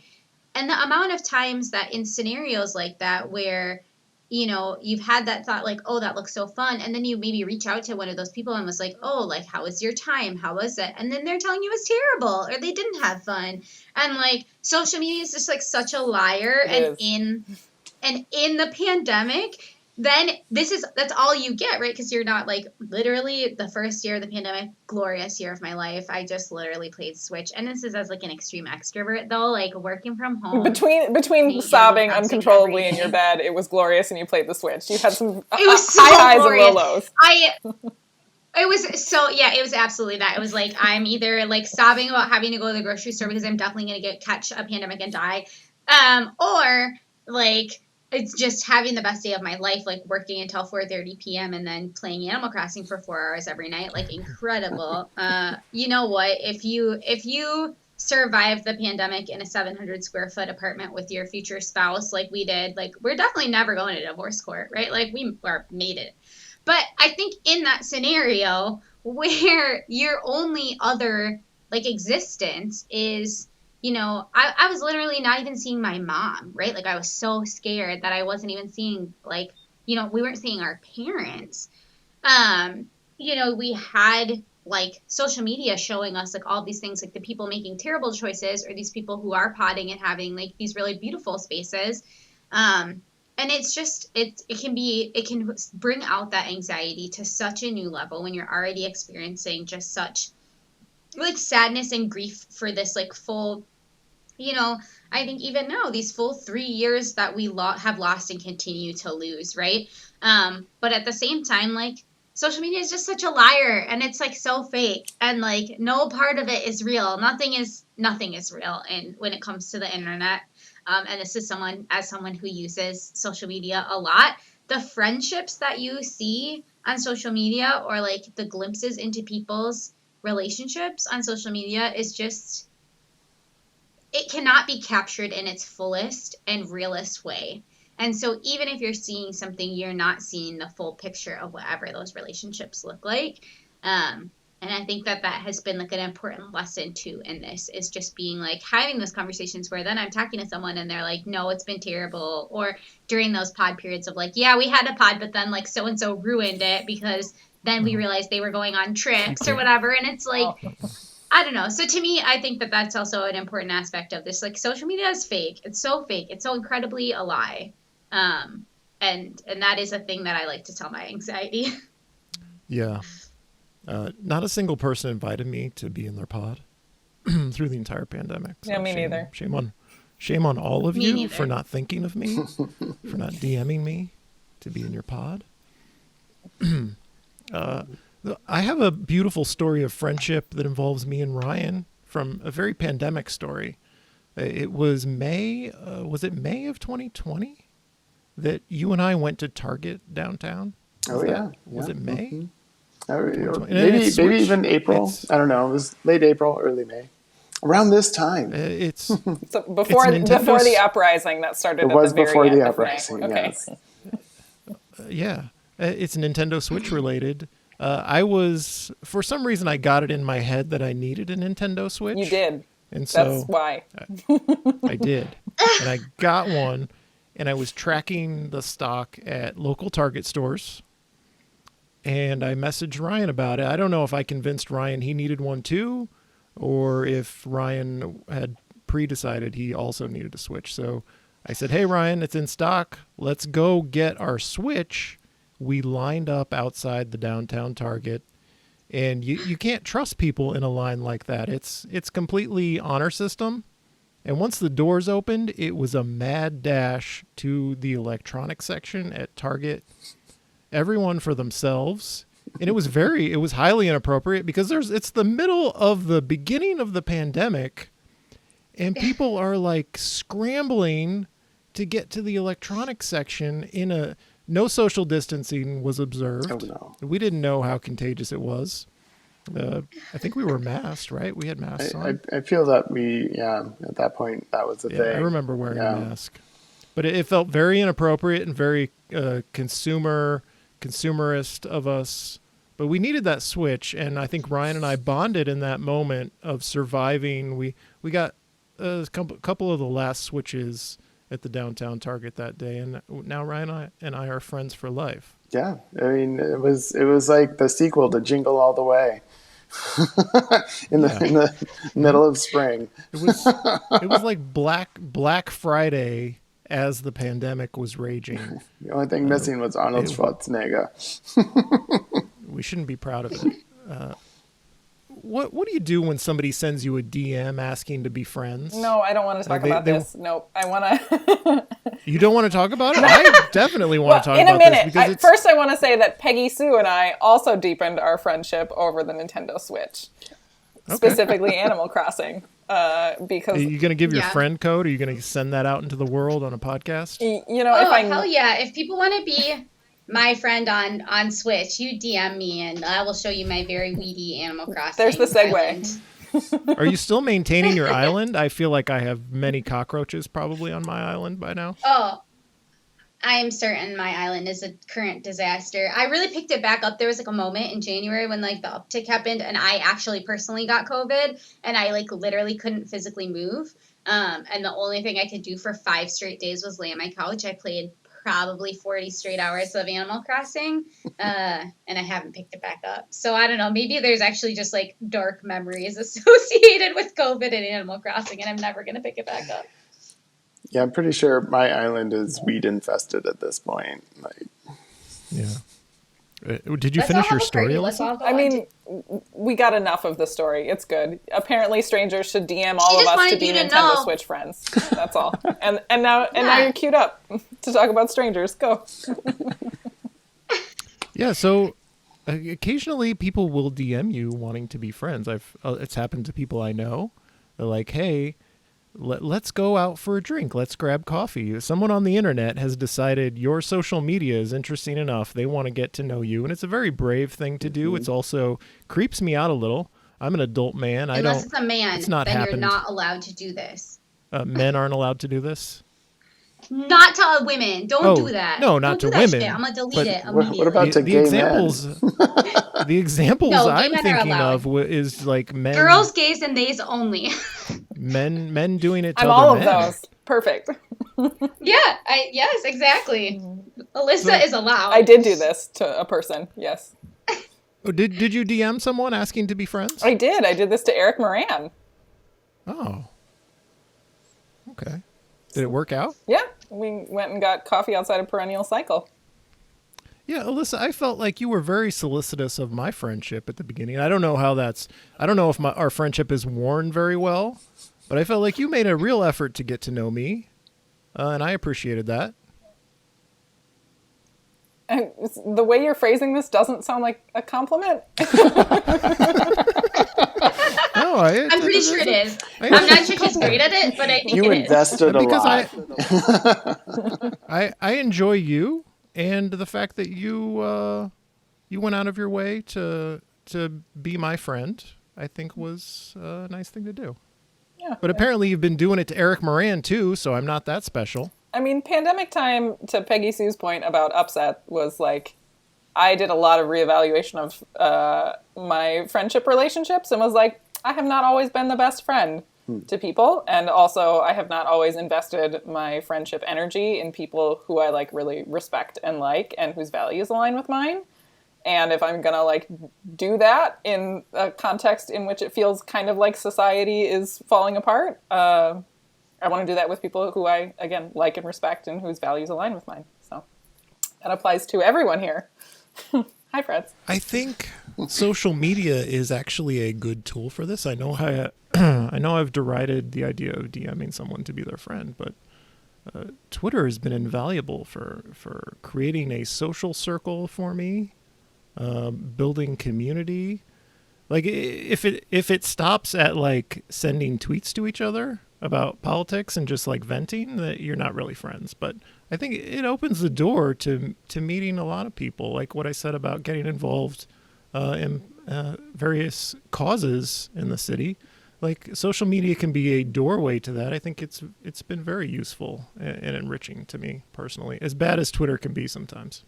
And the amount of times that in scenarios like that where, you know, you've had that thought like, oh, that looks so fun. And then you maybe reach out to one of those people and was like, oh, like, how was your time? How was it? And then they're telling you it was terrible or they didn't have fun. And like social media is just like such a liar. And in the pandemic, then that's all you get, right? Because you're not like, literally the first year of the pandemic, glorious year of my life. I just literally played Switch. And this is as like an extreme extrovert though, like working from home.
Between sobbing uncontrollably in your bed, it was glorious, and you played the Switch. You had some
it was so
high highs
glorious.
and low lows.
It was so, yeah, it was absolutely that. It was like, I'm either like sobbing about having to go to the grocery store because I'm definitely going to catch a pandemic and die. Or like, it's just having the best day of my life, like working until 4:30 p.m. and then playing Animal Crossing for 4 hours every night. Like, incredible. You know what? If you survive the pandemic in a 700 square foot apartment with your future spouse, like we did, like, we're definitely never going to divorce court, right? Like, we made it. But I think in that scenario where your only other like existence is, you know, I was literally not even seeing my mom, right? Like, I was so scared that I wasn't even seeing, like, you know, we weren't seeing our parents. You know, we had like social media showing us like all these things, like the people making terrible choices or these people who are potting and having like these really beautiful spaces. And it's just, it can bring out that anxiety to such a new level when you're already experiencing just such like sadness and grief for this like full, you know, I think even now these full 3 years that we have lost and continue to lose, right? But at the same time, like, social media is just such a liar, and it's like so fake, and like no part of it is real. Nothing is real, and when it comes to the internet. And this is someone who uses social media a lot. The friendships that you see on social media, or like the glimpses into people's relationships on social media, is just, it cannot be captured in its fullest and realest way. And so even if you're seeing something, you're not seeing the full picture of whatever those relationships look like. And I think that has been like an important lesson too in this, is just being like having those conversations where then I'm talking to someone and they're like, no, it's been terrible. Or during those pod periods of like, yeah, we had a pod, but then like so-and-so ruined it because then we realized they were going on trips or whatever. And it's like, I don't know. So to me, I think that that's also an important aspect of this. Like, social media is fake. It's so fake. It's so incredibly a lie. And that is a thing that I like to tell my anxiety.
Yeah. Not a single person invited me to be in their pod through the entire pandemic. So
yeah, me neither.
Shame on all of
Me
you
neither.
for not thinking of me, for not DMing me to be in your pod. I have a beautiful story of friendship that involves me and Ryan from a very pandemic story. It was May. Was it May of 2020 that you and I went to Target downtown? Was it May?
Mm-hmm. Maybe even April. I don't know. It was late April, early May. Around this time.
It's
so before the uprising that started.
It was
at the
before
very
the
end
uprising.
Okay.
Yes.
Yeah, it's Nintendo Switch related. I was, for some reason, I got it in my head that I needed a Nintendo Switch.
You did.
And so
that's why.
I did. And I got one, and I was tracking the stock at local Target stores. And I messaged Ryan about it. I don't know if I convinced Ryan he needed one too, or if Ryan had pre-decided he also needed a Switch. So I said, hey, Ryan, it's in stock. Let's go get our Switch. We lined up outside the downtown Target. And you can't trust people in a line like that. It's completely honor system. And once the doors opened, it was a mad dash to the electronics section at Target. Everyone for themselves. And it was highly inappropriate because it's the middle of the beginning of the pandemic, and people are like scrambling to get to the electronics section no social distancing was observed.
Oh, no.
We didn't know how contagious it was. I think we were masked, right? We had masks on.
I feel that at that point, that was the thing.
I remember wearing a mask. But it felt very inappropriate and very consumerist of us, but we needed that Switch, and I think Ryan and I bonded in that moment of surviving. We got a couple of the last Switches at the downtown Target that day, and now Ryan and I are friends for life.
Yeah, I mean, it was like the sequel to Jingle All the Way in the middle of spring.
It was like Black Friday as the pandemic was raging.
The only thing missing was Arnold Schwarzenegger.
We shouldn't be proud of it. What do you do when somebody sends you a DM asking to be friends?
No, I don't want to talk about this. Nope. I want to...
You don't want to talk about it? I definitely want to talk about
this. In a minute.
This.
First, I want to say that Peggy Sue and I also deepened our friendship over the Nintendo Switch. Okay. Specifically Animal Crossing. Because... Are
you going to give your friend code? Are you going to send that out into the world on a podcast?
You know, hell yeah. If people want to be my friend on Switch, you DM me and I will show you my very weedy Animal Crossing.
There's the segue.
Are you still maintaining your island? I feel like I have many cockroaches probably on my island by now.
Oh, I am certain my island is a current disaster. I really picked it back up. There was like a moment in January when like the uptick happened and I actually personally got COVID and I like literally couldn't physically move. And the only thing I could do for 5 straight days was lay on my couch. I played probably 40 straight hours of Animal Crossing, and I haven't picked it back up. So I don't know, maybe there's actually just like dark memories associated with COVID and Animal Crossing, and I'm never going to pick it back up.
Yeah, I'm pretty sure my island is weed infested at this point.
Yeah. Did you finish your story, Alyssa?
I mean, we got enough of the story. It's good. Apparently, strangers should DM all of us to be Nintendo Switch friends. That's all. And now you're queued up to talk about strangers. Go.
Yeah. So occasionally people will DM you wanting to be friends. It's happened to people I know. They're like, hey, let's go out for a drink. Let's grab coffee. Someone on the internet has decided your social media is interesting enough. They want to get to know you. And it's a very brave thing to do. It's also creeps me out a little. I'm an adult man.
Unless it's a man,
it's not
then
happened.
You're not allowed to do this.
Men aren't allowed to do this?
Not to women. Don't do that.
No, not
Don't
to
do that
women.
shit. I'm going to delete it immediately.
What about to gay
The examples
No,
I'm
men are
thinking
allowed.
of is like men.
Girls, gays, and theys only.
men doing it to
I'm
other
all
men.
of those. Perfect.
Yes, exactly. Alyssa is allowed.
I did do this to a person. Yes.
Oh, did you DM someone asking to be friends?
I did. I did this to Eric Moran.
Oh. Okay. Did it work out?
Yeah. We went and got coffee outside of Perennial Cycle.
Yeah, Alyssa, I felt like you were very solicitous of my friendship at the beginning. I don't know if our friendship has worn very well, but I felt like you made a real effort to get to know me, and I appreciated that.
The way you're phrasing this doesn't sound like a compliment.
No,
I'm pretty sure it is. I'm not sure she's great at it, but I think
you
it is.
invested a lot.
I enjoy you, and the fact that you went out of your way to be my friend, I think was a nice thing to do.
Yeah.
But apparently you've been doing it to Eric Moran too, so I'm not that special.
I mean, pandemic time, to Peggy Sue's point about upset, was like, I did a lot of reevaluation of my friendship relationships and was like, I have not always been the best friend to people. And also, I have not always invested my friendship energy in people who I like really respect and like and whose values align with mine. And if I'm going to like do that in a context in which it feels kind of like society is falling apart, I want to do that with people who I, again, like and respect and whose values align with mine. So that applies to everyone here. Hi, Freds.
I think social media is actually a good tool for this. I know I've derided the idea of DMing someone to be their friend, but Twitter has been invaluable for creating a social circle for me, building community. Like if it stops at like sending tweets to each other about politics and just like venting, that you're not really friends. But I think it opens the door to meeting a lot of people, like what I said about getting involved in various causes in the city. Like social media can be a doorway to that. I think it's been very useful and enriching to me personally, as bad as Twitter can be sometimes.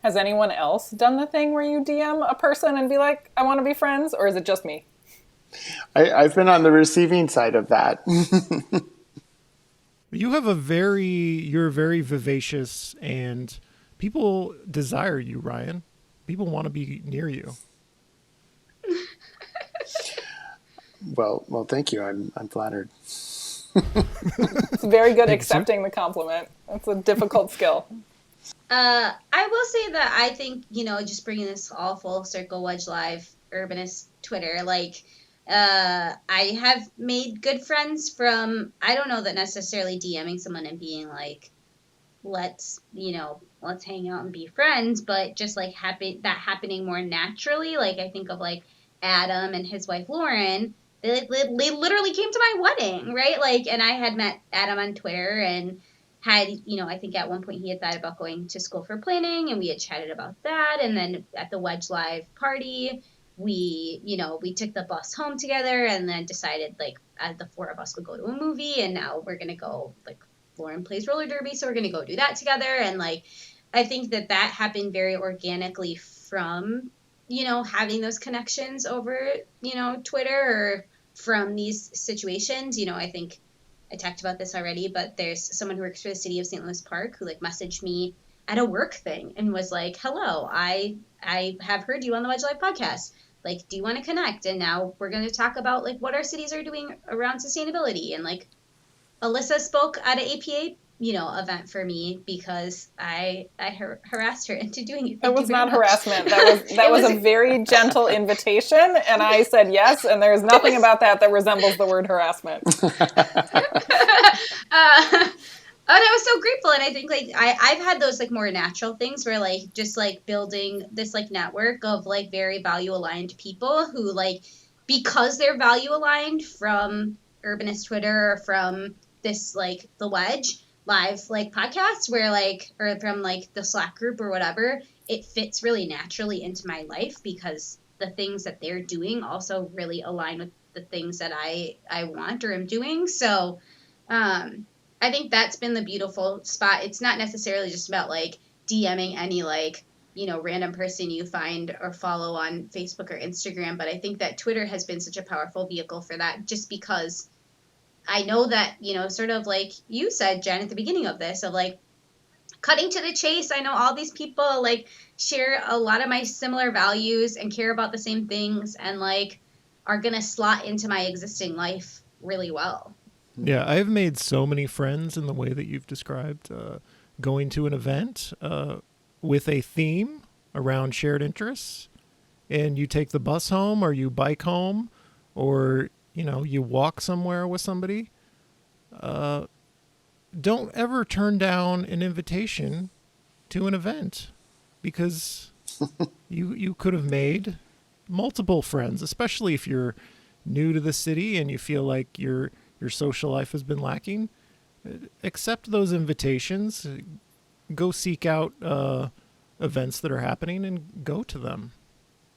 Has anyone else done the thing where you DM a person and be like, I want to be friends, or is it just me?
I've been on the receiving side of that.
You're very vivacious, and people desire you, Ryan. People want to be near you.
Well, thank you. I'm flattered.
It's very good accepting the compliment. That's a difficult skill.
I will say that I think, just bringing this all full circle, Wedge Live, Urbanist Twitter, I have made good friends from, I don't know that necessarily DMing someone and being like, let's hang out and be friends, but just happening more naturally. I think of Adam and his wife Lauren. They literally came to my wedding, right? And I had met Adam on Twitter and had, I think at one point he had thought about going to school for planning, and we had chatted about that. And then at the Wedge Live party, we took the bus home together and then decided the four of us would go to a movie, and now we're going to go, Lauren plays roller derby, so we're going to go do that together. And I think that happened very organically from, having those connections over, Twitter or from these situations. I think I talked about this already, but there's someone who works for the city of St. Louis Park who messaged me at a work thing and was like, hello, I have heard you on the Wedge Live podcast. Do you want to connect? And now we're going to talk about what our cities are doing around sustainability. And Alyssa spoke at an APA, event for me because I harassed her into doing it.
It was not harassment. That was a very gentle invitation, and I said yes. And there's nothing about that resembles the word harassment.
And I was so grateful, and I think I've had those more natural things where just building this network of very value aligned people who because they're value aligned from Urbanist Twitter or from this the Wedge Live podcast where or from the Slack group or whatever, it fits really naturally into my life because the things that they're doing also really align with the things that I want or am doing. So I think that's been the beautiful spot. It's not necessarily just about DMing any random person you find or follow on Facebook or Instagram, but I think that Twitter has been such a powerful vehicle for that, just because I know that, sort of you said, Jen, at the beginning of this, of cutting to the chase. I know all these people share a lot of my similar values and care about the same things and are going to slot into my existing life really well.
Yeah, I've made so many friends in the way that you've described, going to an event with a theme around shared interests, and you take the bus home or you bike home or, you walk somewhere with somebody. Don't ever turn down an invitation to an event because you could have made multiple friends, especially if you're new to the city and you feel like your social life has been lacking. Accept those invitations. Go seek out events that are happening and go to them,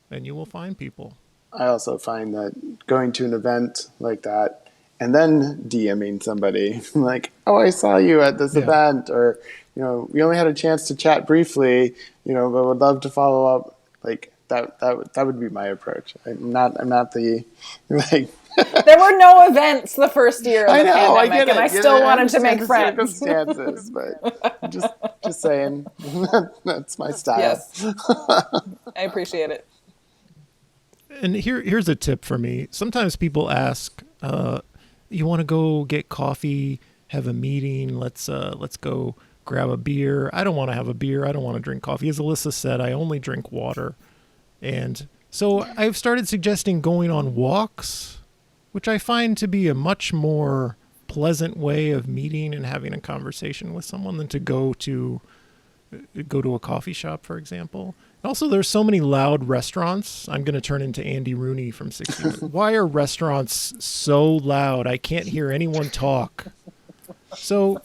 and you will find people.
I also find that going to an event like that and then DMing somebody oh, I saw you at this event, or, we only had a chance to chat briefly, but would love to follow up. That would be my approach. I'm not the
There were no events the first year of the pandemic, and I still wanted to make friends.
Circumstances, but just saying, that's my style.
Yes, I appreciate it.
And here's a tip for me. Sometimes people ask, you want to go get coffee, have a meeting, let's go grab a beer. I don't want to have a beer. I don't want to drink coffee. As Alyssa said, I only drink water. And so I've started suggesting going on walks, which I find to be a much more pleasant way of meeting and having a conversation with someone than to go to a coffee shop, for example. Also, there's so many loud restaurants. I'm going to turn into Andy Rooney from 60 Minutes. Why are restaurants so loud? I can't hear anyone talk. So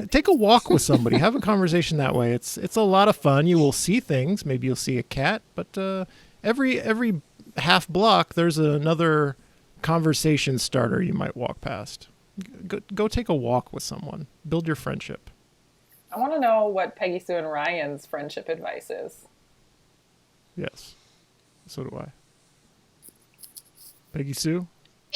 take a walk with somebody. Have a conversation that way. It's a lot of fun. You will see things. Maybe you'll see a cat. But every half block, there's another conversation starter you might walk past. Go take a walk with someone. Build your friendship.
I want to know what Peggy Sue and Ryan's friendship advice is.
Yes. So do I. Peggy Sue?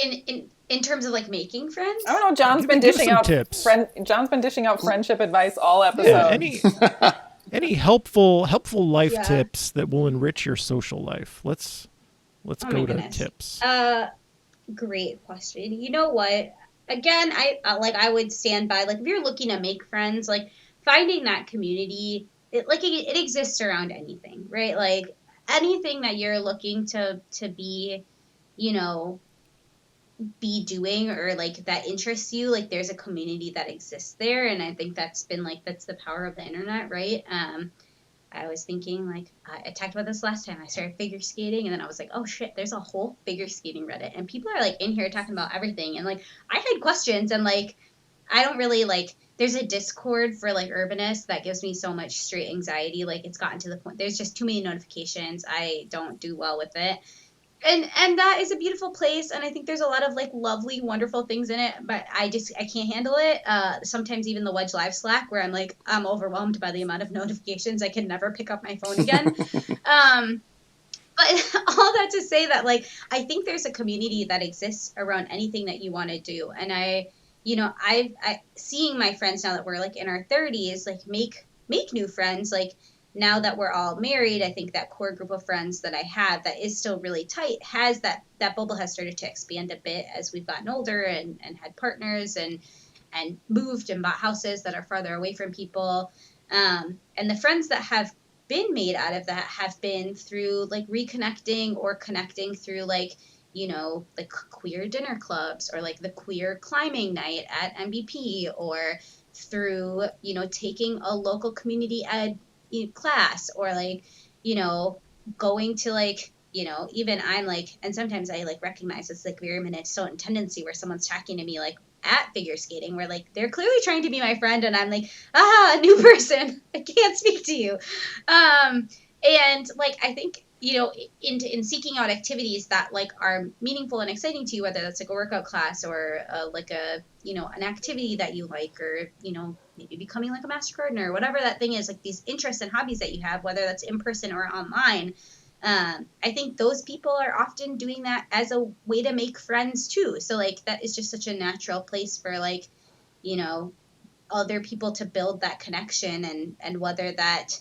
In terms of making friends?
I don't know. John's been dishing out tips. John's been dishing out friendship advice all episode.
Yeah, any helpful life tips that will enrich your social life. Let's go to tips.
great question. You know what? Again, I would stand by, like, if you're looking to make friends, like, finding that community, it exists around anything, right? Like, anything that you're looking to be, you know, be doing, or like that interests you, like, there's a community that exists there. And I think that's the power of the internet, right? I was thinking, like, I talked about this last time. I started figure skating, and then I was like, oh shit, there's a whole figure skating Reddit, and people are like in here talking about everything. And like, I had questions, and like, I don't really like. There's a Discord for like urbanists that gives me so much straight anxiety. Like, it's gotten to the point. There's just too many notifications. I don't do well with it. And that is a beautiful place, and I think there's a lot of like lovely, wonderful things in it, but I can't handle it. Sometimes even the Wedge Live Slack, where I'm overwhelmed by the amount of notifications, I can never pick up my phone again. But all that to say that, like, I think there's a community that exists around anything that you want to do. And I seeing my friends now that we're like in our 30s, like, make new friends, like, now that we're all married, I think that core group of friends that I have that is still really tight has that bubble has started to expand a bit as we've gotten older and had partners and moved and bought houses that are farther away from people. And the friends that have been made out of that have been through like reconnecting or connecting through, like, you know, the queer dinner clubs, or like the queer climbing night at MVP, or through, you know, taking a local community ed class, or like, you know, going to, like, you know, even I'm like, and sometimes I like recognize it's like very Minnesotan tendency where someone's talking to me like at figure skating, where like they're clearly trying to be my friend, and I'm like, a new person, I can't speak to you. And like, I think, you know, in seeking out activities that like are meaningful and exciting to you, whether that's like a workout class, or like a, you know, an activity that you like, or, you know, maybe becoming like a master gardener, whatever that thing is, like these interests and hobbies that you have, whether that's in person or online. I think those people are often doing that as a way to make friends too. So like, that is just such a natural place for, like, you know, other people to build that connection. And whether that,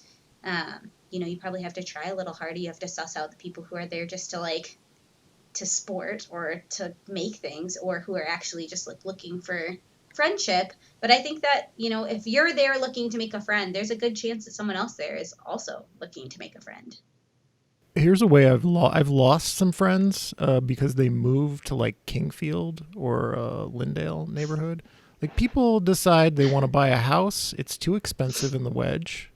you know, you probably have to try a little harder. You have to suss out the people who are there just to like, to sport or to make things, or who are actually just like looking for friendship. But I think that, you know, if you're there looking to make a friend, there's a good chance that someone else there is also looking to make a friend.
Here's a way I've lost some friends because they moved to like Kingfield or Lindale neighborhood. Like, people decide they want to buy a house. It's too expensive in the Wedge,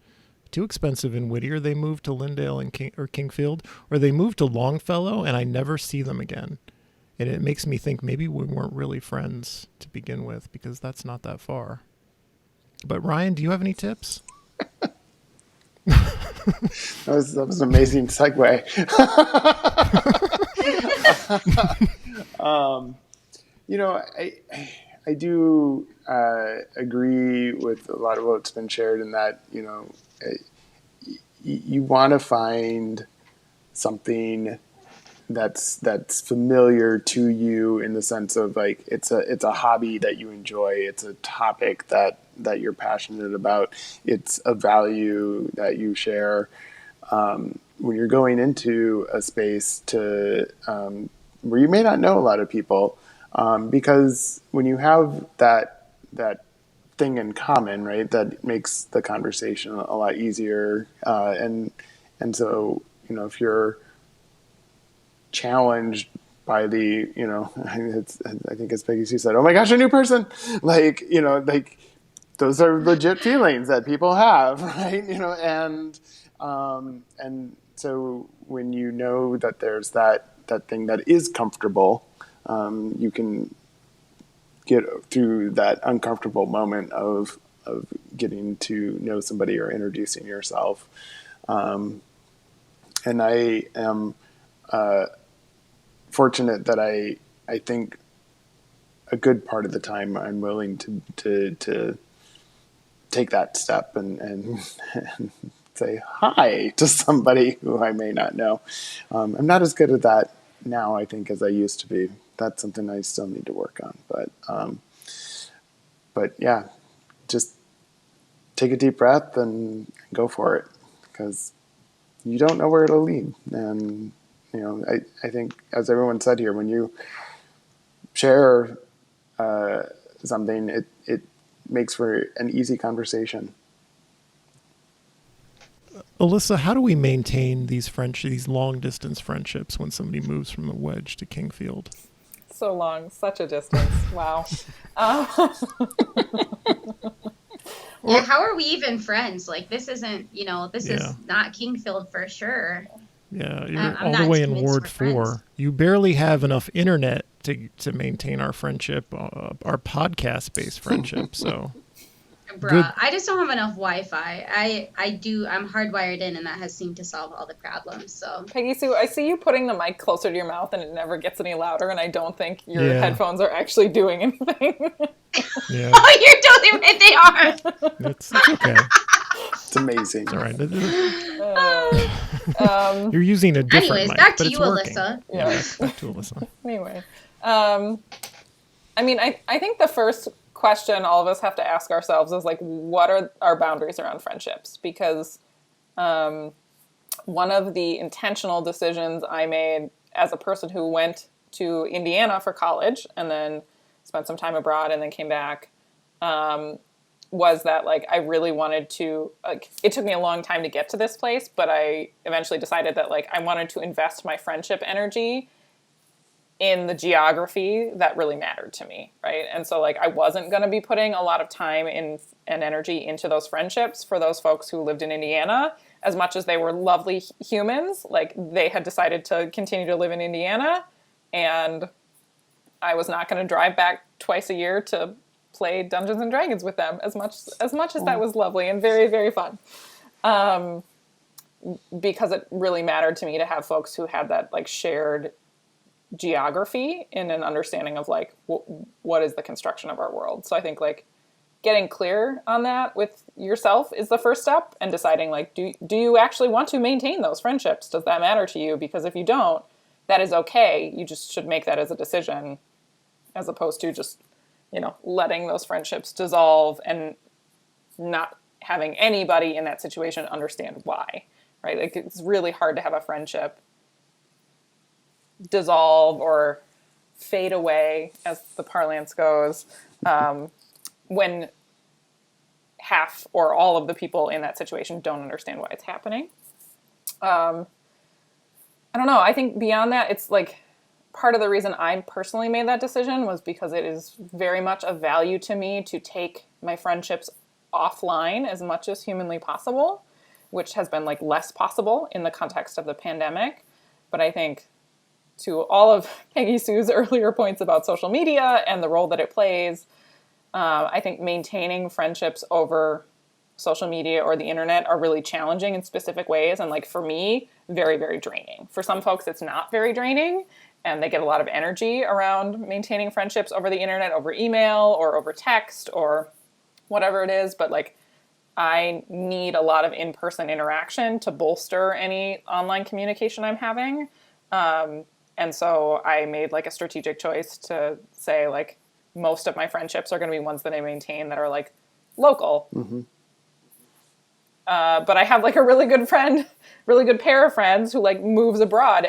too expensive in Whittier. They move to Lindale and Kingfield, or they move to Longfellow, and I never see them again. And it makes me think maybe we weren't really friends to begin with, because that's not that far. But Ryan, do you have any tips?
That was an amazing segue. You know, I do agree with a lot of what's been shared, in that, you know, you want to find something that's familiar to you, in the sense of like, it's a hobby that you enjoy, it's a topic that you're passionate about, it's a value that you share. When you're going into a space to where you may not know a lot of people, because when you have that thing in common, right, that makes the conversation a lot easier. And so, you know, if you're challenged by the, you know, I think as Peggy Sue said, oh my gosh, a new person, like, you know, like, those are legit feelings that people have, right? You know, and so when you know that there's that thing that is comfortable, you can get through that uncomfortable moment of getting to know somebody or introducing yourself. And I am fortunate that I think a good part of the time I'm willing to take that step and say hi to somebody who I may not know. I'm not as good at that now, I think, as I used to be. That's something I still need to work on. But yeah, just take a deep breath and go for it, because you don't know where it'll lead. And, you know, I think, as everyone said here, when you share something, it makes for an easy conversation.
Alyssa, how do we maintain these long distance friendships when somebody moves from the Wedge to Kingfield?
So long, such a distance. Wow.
Yeah, how are we even friends? Like, this isn't, this
Yeah.
is not Kingfield for sure.
Yeah, you're
I'm
all the
not
way in
convinced
Ward
we're
4.
friends.
You barely have enough internet to maintain our friendship, our podcast-based friendship. So,
Bruh,
Good.
I just don't have enough Wi-Fi. I'm hardwired in, and that has seemed to solve all the problems. So,
Peggy Sue, I see you putting the mic closer to your mouth and it never gets any louder, and I don't think your
Yeah.
headphones are actually doing anything.
yeah,
oh, you're totally right. They are.
it's okay.
It's amazing.
It's all right.
Um,
You're using a different
Anyways,
mic,
back
but
to
it's
you,
working.
Alyssa.
Yeah, back to Alyssa.
anyway, I mean, I think the first question all of us have to ask ourselves is like, what are our boundaries around friendships? Because one of the intentional decisions I made as a person who went to Indiana for college and then spent some time abroad and then came back was that like I really wanted to, like, it took me a long time to get to this place, but I eventually decided that like I wanted to invest my friendship energy in the geography that really mattered to me, right? And so like I wasn't going to be putting a lot of time and energy into those friendships for those folks who lived in Indiana. As much as they were lovely humans, like they had decided to continue to live in Indiana, and I was not going to drive back twice a year to play Dungeons and Dragons with them, as much as that was lovely and very, very fun. Because it really mattered to me to have folks who had that like shared geography in an understanding of like what is the construction of our world. So I think like getting clear on that with yourself is the first step, and deciding like do you actually want to maintain those friendships? Does that matter to you? Because if you don't, that is okay. You just should make that as a decision, as opposed to just letting those friendships dissolve and not having anybody in that situation understand why, right? Like it's really hard to have a friendship dissolve or fade away, as the parlance goes, when half or all of the people in that situation don't understand why it's happening. I don't know. I think beyond that, it's like part of the reason I personally made that decision was because it is very much of value to me to take my friendships offline as much as humanly possible, which has been like less possible in the context of the pandemic. But I think to all of Peggy Sue's earlier points about social media and the role that it plays, I think maintaining friendships over social media or the internet are really challenging in specific ways. And like for me, very, very draining. For some folks, it's not very draining, and they get a lot of energy around maintaining friendships over the internet, over email or over text or whatever it is. But like, I need a lot of in-person interaction to bolster any online communication I'm having. And so I made like a strategic choice to say like most of my friendships are going to be ones that I maintain that are like local.
Mm-hmm.
But I have like a really good pair of friends who like moves abroad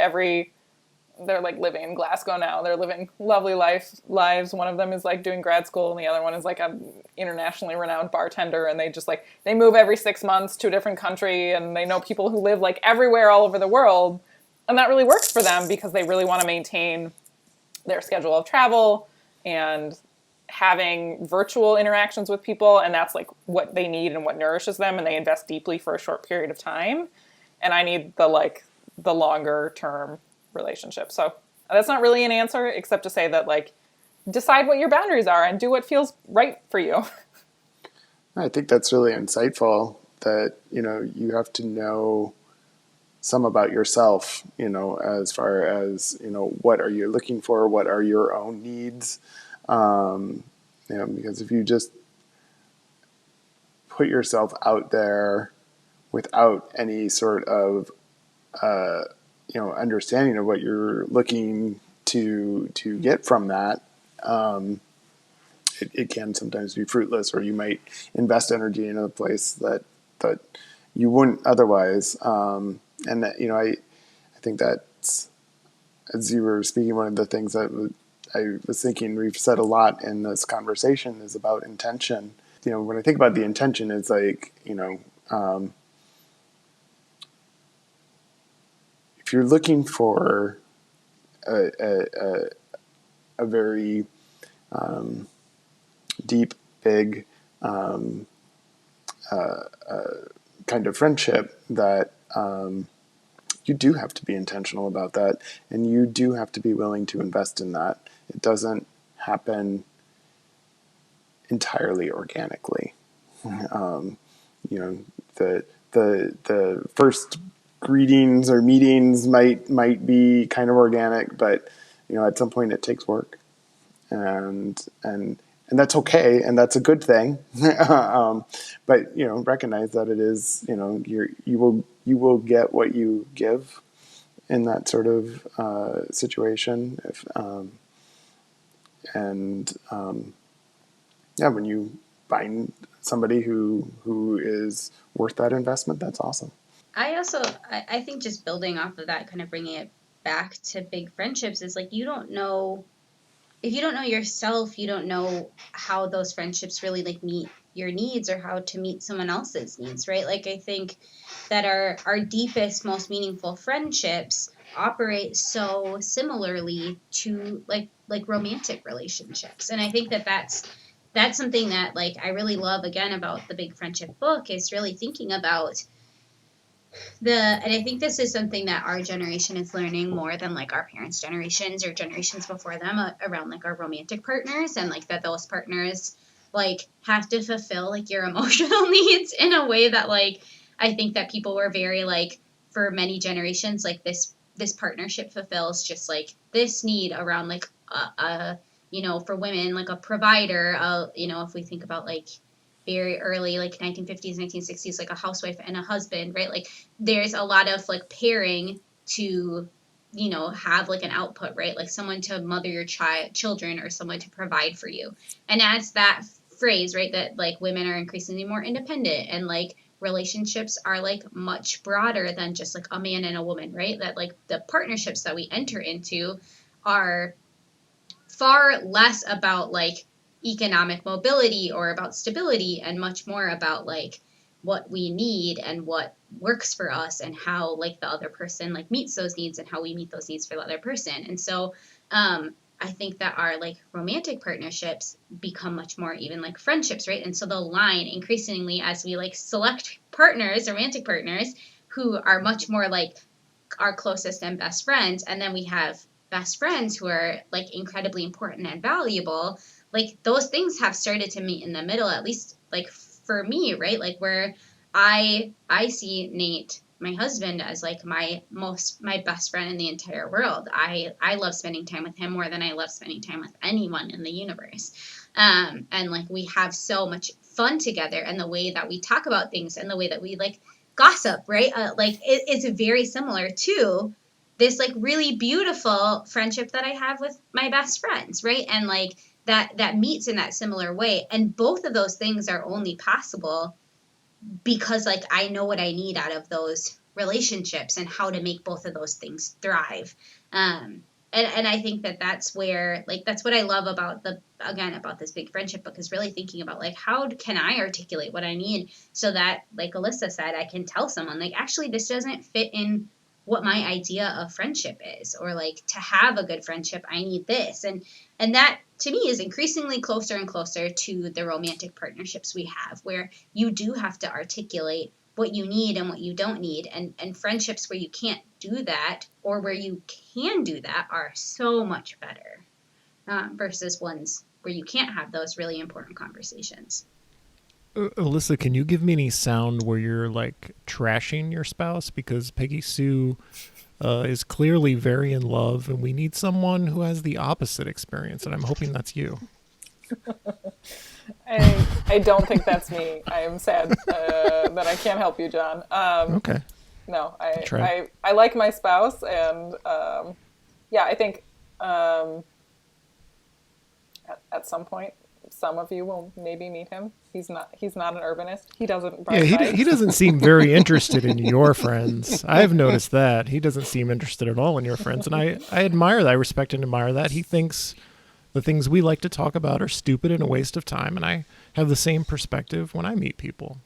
they're like living in Glasgow now. They're living lovely lives. One of them is like doing grad school, and the other one is like an internationally renowned bartender. And they just like, they move every 6 months to a different country, and they know people who live like everywhere all over the world. And that really works for them because they really want to maintain their schedule of travel and having virtual interactions with people. And that's like what they need and what nourishes them. And they invest deeply for a short period of time. And I need the longer term relationship. So that's not really an answer, except to say that like, decide what your boundaries are and do what feels right for you.
I think that's really insightful, that, you have to know some about yourself, as far as, what are you looking for? What are your own needs? Because if you just put yourself out there without any sort of, understanding of what you're looking to get from that, it can sometimes be fruitless, or you might invest energy in a place that you wouldn't otherwise. And that, I think that's, as you were speaking, one of the things that I was thinking we've said a lot in this conversation is about intention. When I think about the intention, it's like, if you're looking for a very deep, big kind of friendship, that you do have to be intentional about that, and you do have to be willing to invest in that. It doesn't happen entirely organically. The first greetings or meetings might be kind of organic, but at some point it takes work, and that's okay, and that's a good thing. But recognize that it is, you will get what you give in that sort of situation. When you find somebody who is worth that investment, that's awesome.
I think just building off of that, kind of bringing it back to big friendships, is like, if you don't know yourself, you don't know how those friendships really like meet your needs or how to meet someone else's needs, right? Like, I think that our deepest, most meaningful friendships operate so similarly to like romantic relationships. And I think that that's something that like I really love, again, about the Big Friendship book, is really thinking about and I think this is something that our generation is learning more than like our parents' generations or generations before them, around like our romantic partners, and like that those partners like have to fulfill like your emotional needs in a way that like I think that people were very like, for many generations, like this partnership fulfills just like this need around like for women, like a provider, if we think about like very early, like 1950s, 1960s, like a housewife and a husband, right? Like there's a lot of like pairing to, have like an output, right? Like someone to mother your children or someone to provide for you. And as that phrase, right, that like women are increasingly more independent, and like relationships are like much broader than just like a man and a woman, right? That like the partnerships that we enter into are far less about like economic mobility or about stability, and much more about like what we need and what works for us, and how like the other person like meets those needs, and how we meet those needs for the other person. And so I think that our like romantic partnerships become much more even like friendships, right? And so the line increasingly, as we like select partners, romantic partners, who are much more like our closest and best friends, and then we have best friends who are like incredibly important and valuable, like those things have started to meet in the middle, at least like for me, right? Like where I see Nate, my husband, as like my best friend in the entire world. I love spending time with him more than I love spending time with anyone in the universe. And like we have so much fun together, and the way that we talk about things and the way that we like gossip, right? Like it's very similar to this like really beautiful friendship that I have with my best friends, right? And like that meets in that similar way. And both of those things are only possible because like I know what I need out of those relationships and how to make both of those things thrive. And I think that that's where like that's what I love about about this Big Friendship book, is really thinking about like how can I articulate what I need so that, like Alyssa said, I can tell someone like, actually this doesn't fit in what my idea of friendship is, or like to have a good friendship I need this, and that to me is increasingly closer and closer to the romantic partnerships we have, where you do have to articulate what you need and what you don't need, and friendships where you can't do that, or where you can do that, are so much better versus ones where you can't have those really important conversations.
Alyssa, can you give me any sound where you're like trashing your spouse? Because Peggy Sue is clearly very in love, and we need someone who has the opposite experience, and I'm hoping that's you.
I don't think that's me. I am sad that I can't help you, John.
Okay.
No, I like my spouse, and I think at some point some of you will maybe meet him. He's not an urbanist. He doesn't.
He doesn't seem very interested in your friends. I've noticed that he doesn't seem interested at all in your friends, and I admire that. I respect and admire that. He thinks the things we like to talk about are stupid and a waste of time. And I have the same perspective when I meet people.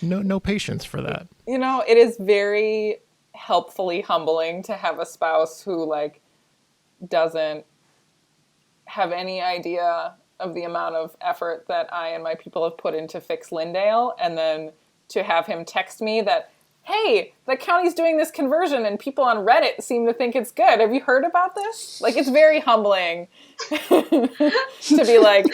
No patience for that.
You know, it is very helpfully humbling to have a spouse who like doesn't have any idea of the amount of effort that I and my people have put in to fix Lindale, and then to have him text me that, hey, the county's doing this conversion and people on Reddit seem to think it's good. Have you heard about this? Like, it's very humbling to be like,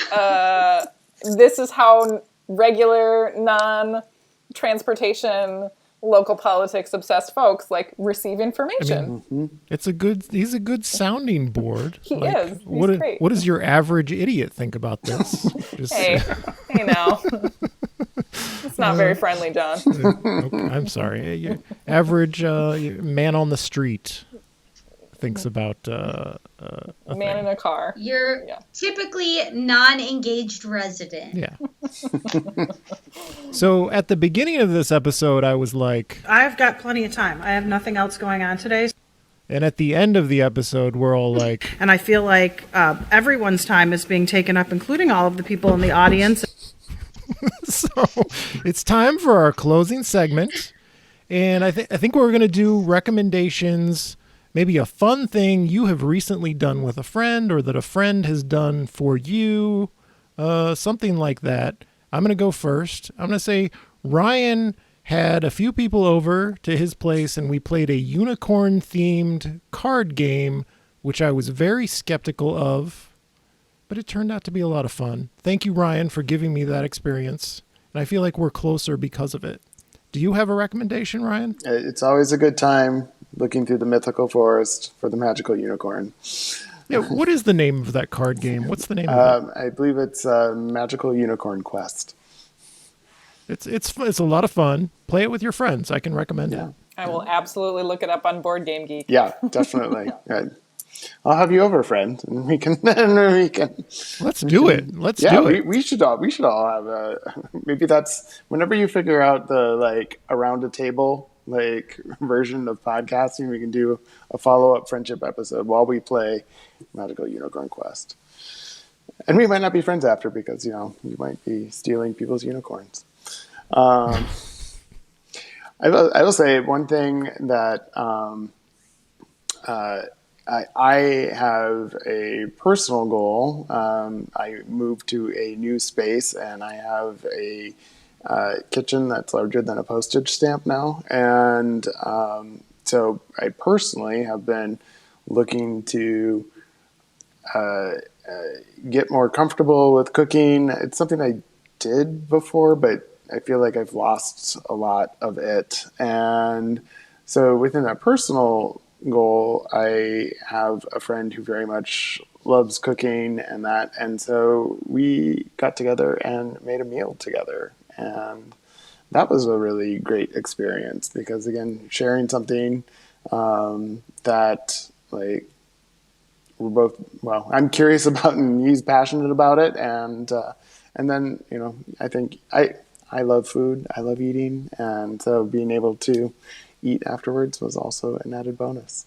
this is how regular, non-transportation, local politics obsessed folks like receive information.
I mean, he's a good sounding board.
He is. He's great.
What does your average idiot think about this?
Hey now. It's not very friendly, John.
Okay, I'm sorry. Your average man on the street thinks about a
man in a car.
You're typically non-engaged resident.
Yeah. So at the beginning of this episode, I was like,
I've got plenty of time. I have nothing else going on today.
And at the end of the episode, we're all like,
and I feel like everyone's time is being taken up, including all of the people in the audience.
So it's time for our closing segment. And I think we're going to do recommendations, maybe a fun thing you have recently done with a friend or that a friend has done for you, something like that. I'm going to go first. I'm going to say Ryan had a few people over to his place and we played a unicorn-themed card game, which I was very skeptical of, but it turned out to be a lot of fun. Thank you, Ryan, for giving me that experience. And I feel like we're closer because of it. Do you have a recommendation, Ryan?
It's always a good time looking through the mythical forest for the magical unicorn.
Yeah, what is the name of that card game? What's the name of it?
I believe it's Magical Unicorn Quest.
It's a lot of fun. Play it with your friends. I can recommend it.
I will absolutely look it up on Board Game Geek.
Yeah, definitely. I'll have you over, friend, and we can.
Let's do it. Let's do it.
We should all have a. Maybe that's whenever you figure out the around a table version of podcasting, we can do a follow-up friendship episode while we play Magical Unicorn Quest. And we might not be friends after because you might be stealing people's unicorns. I will say one thing that I have a personal goal. I moved to a new space and I have a kitchen that's larger than a postage stamp now. And so I personally have been looking to get more comfortable with cooking. It's something I did before, but I feel like I've lost a lot of it. And so within that personal goal, I have a friend who very much loves cooking and so we got together and made a meal together, and that was a really great experience because again, sharing something that we're both I'm curious about and he's passionate about it, and then I think I love food, I love eating, and so being able to eat afterwards was also an added bonus.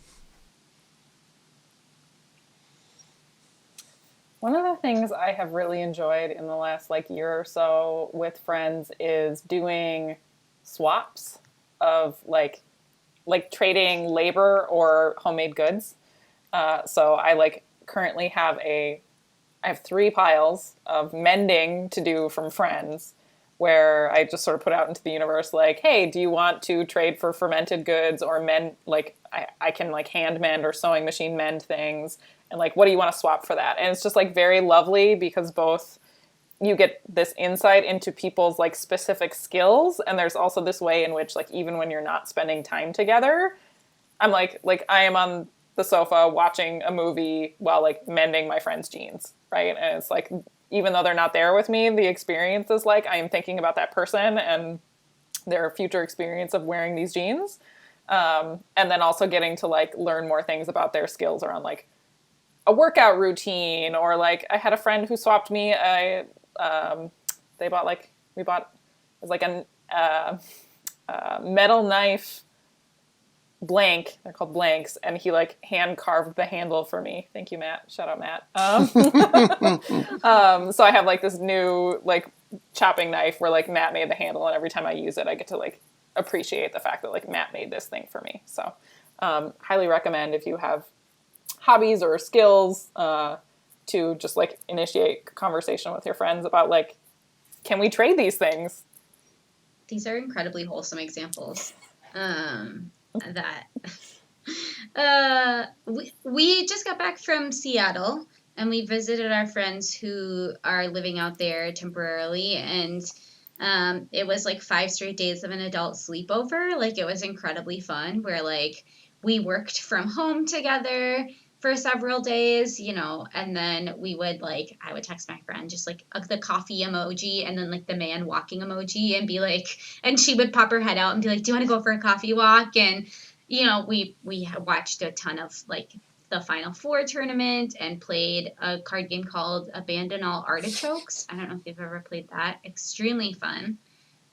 One of the things I have really enjoyed in the last year or so with friends is doing swaps of trading labor or homemade goods. So I currently have I have 3 piles of mending to do from friends, where I just sort of put out into the universe, hey, do you want to trade for fermented goods or mend, I can hand mend or sewing machine mend things, and what do you want to swap for that? And it's just very lovely because both you get this insight into people's specific skills, and there's also this way in which even when you're not spending time together, I'm I am on the sofa watching a movie while mending my friend's jeans, right? And it's even though they're not there with me, the experience is I am thinking about that person and their future experience of wearing these jeans. And then also getting to learn more things about their skills around a workout routine, or I had a friend who swapped me we bought it was a metal knife blank. They're called blanks, and he like hand carved the handle for me. Thank you, Matt. Shout out, Matt. So I have like this new like chopping knife where like Matt made the handle, and every time I use it, I get to like appreciate the fact that like Matt made this thing for me. So highly recommend if you have hobbies or skills to just like initiate conversation with your friends about like, can we trade these things?
These are incredibly wholesome examples. We just got back from Seattle, and we visited our friends who are living out there temporarily, and it was like 5 straight days of an adult sleepover. Like, it was incredibly fun, where like we worked from home together for several days, you know, and then we would like, I would text my friend just like the coffee emoji and then like the man walking emoji and be like, and she would pop her head out and be like, do you want to go for a coffee walk? And, you know, we watched a ton of like the Final Four tournament and played a card game called Abandon All Artichokes. I don't know if you've ever played that. Extremely fun.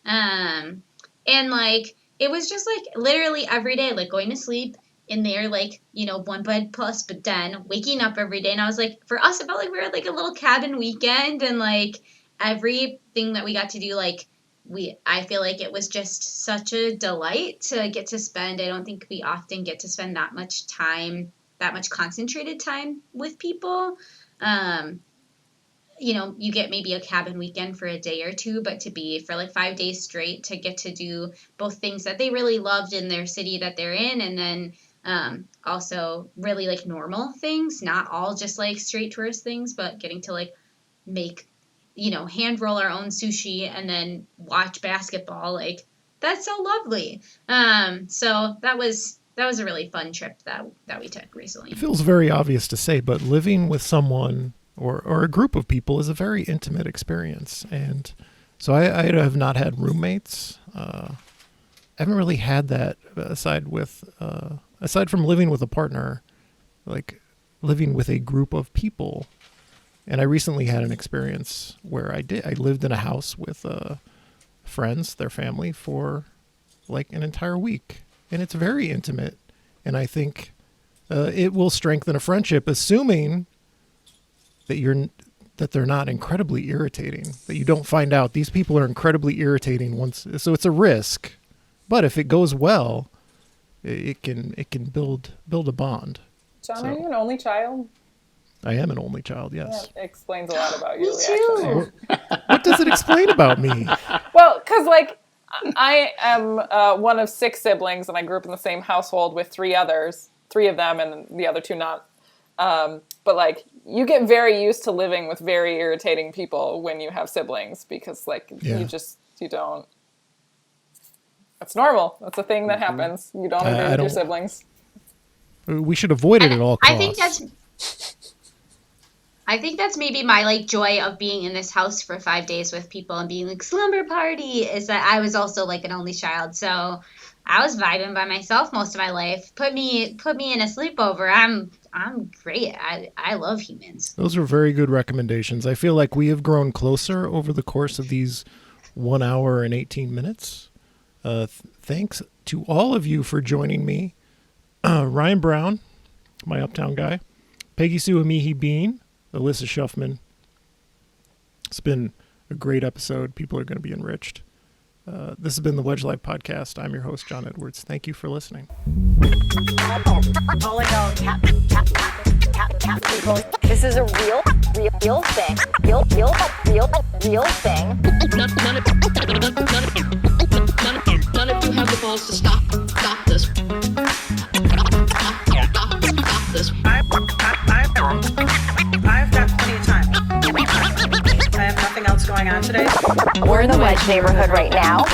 And like, it was just like literally every day, like going to sleep in there, like, you know, one bed plus, but then waking up every day. And I was like, for us, it felt like we were at like a little cabin weekend, and like everything that we got to do, like I feel like it was just such a delight to get to spend. I don't think we often get to spend that much time, that much concentrated time with people. You know, you get maybe a cabin weekend for a day or two, but to be for like 5 days straight, to get to do both things that they really loved in their city that they're in, and then also really like normal things, not all just like straight tourist things, but getting to like make, you know, hand roll our own sushi and then watch basketball. Like, that's so lovely. So that was a really fun trip that we took recently.
It feels very obvious to say, but living with someone or a group of people is a very intimate experience. And so I have not had roommates. I haven't really had that aside from living with a partner, like living with a group of people. And I recently had an experience where I lived in a house with friends, their family, for like an entire week. And it's very intimate. And I think it will strengthen a friendship, assuming that they're not incredibly irritating, that you don't find out these people are incredibly irritating once. So it's a risk, but if it goes well, it can build a bond.
John,
So,
are you an only child?
I am an only child, yes.
That explains a lot about you.
Me too.
What does it explain about me?
Well, because like I am one of 6 siblings, and I grew up in the same household with 3 others, 3 of them, and the other 2 not. But like, you get very used to living with very irritating people when you have siblings, because like you don't. It's normal. That's a thing that happens. You don't agree with your siblings.
We should avoid it at all costs.
I think that's maybe my like joy of being in this house for 5 days with people and being like slumber party, is that I was also like an only child. So I was vibing by myself most of my life. Put me in a sleepover. I'm great. I love humans.
Those are very good recommendations. I feel like we have grown closer over the course of these 1 hour and 18 minutes. Thanks to all of you for joining me. Ryan Brown, my Uptown guy, Peggy Sue Amihi Bean, Alyssa Shuffman. It's been a great episode. People are going to be enriched. This has been the Wedge Life Podcast. I'm your host, John Edwards. Thank you for listening.
This is a real thing. Real thing.
None of you have the balls to stop this. Stop this.
I've got plenty of time. I have nothing else going on today.
We're in the Wedge neighborhood right now.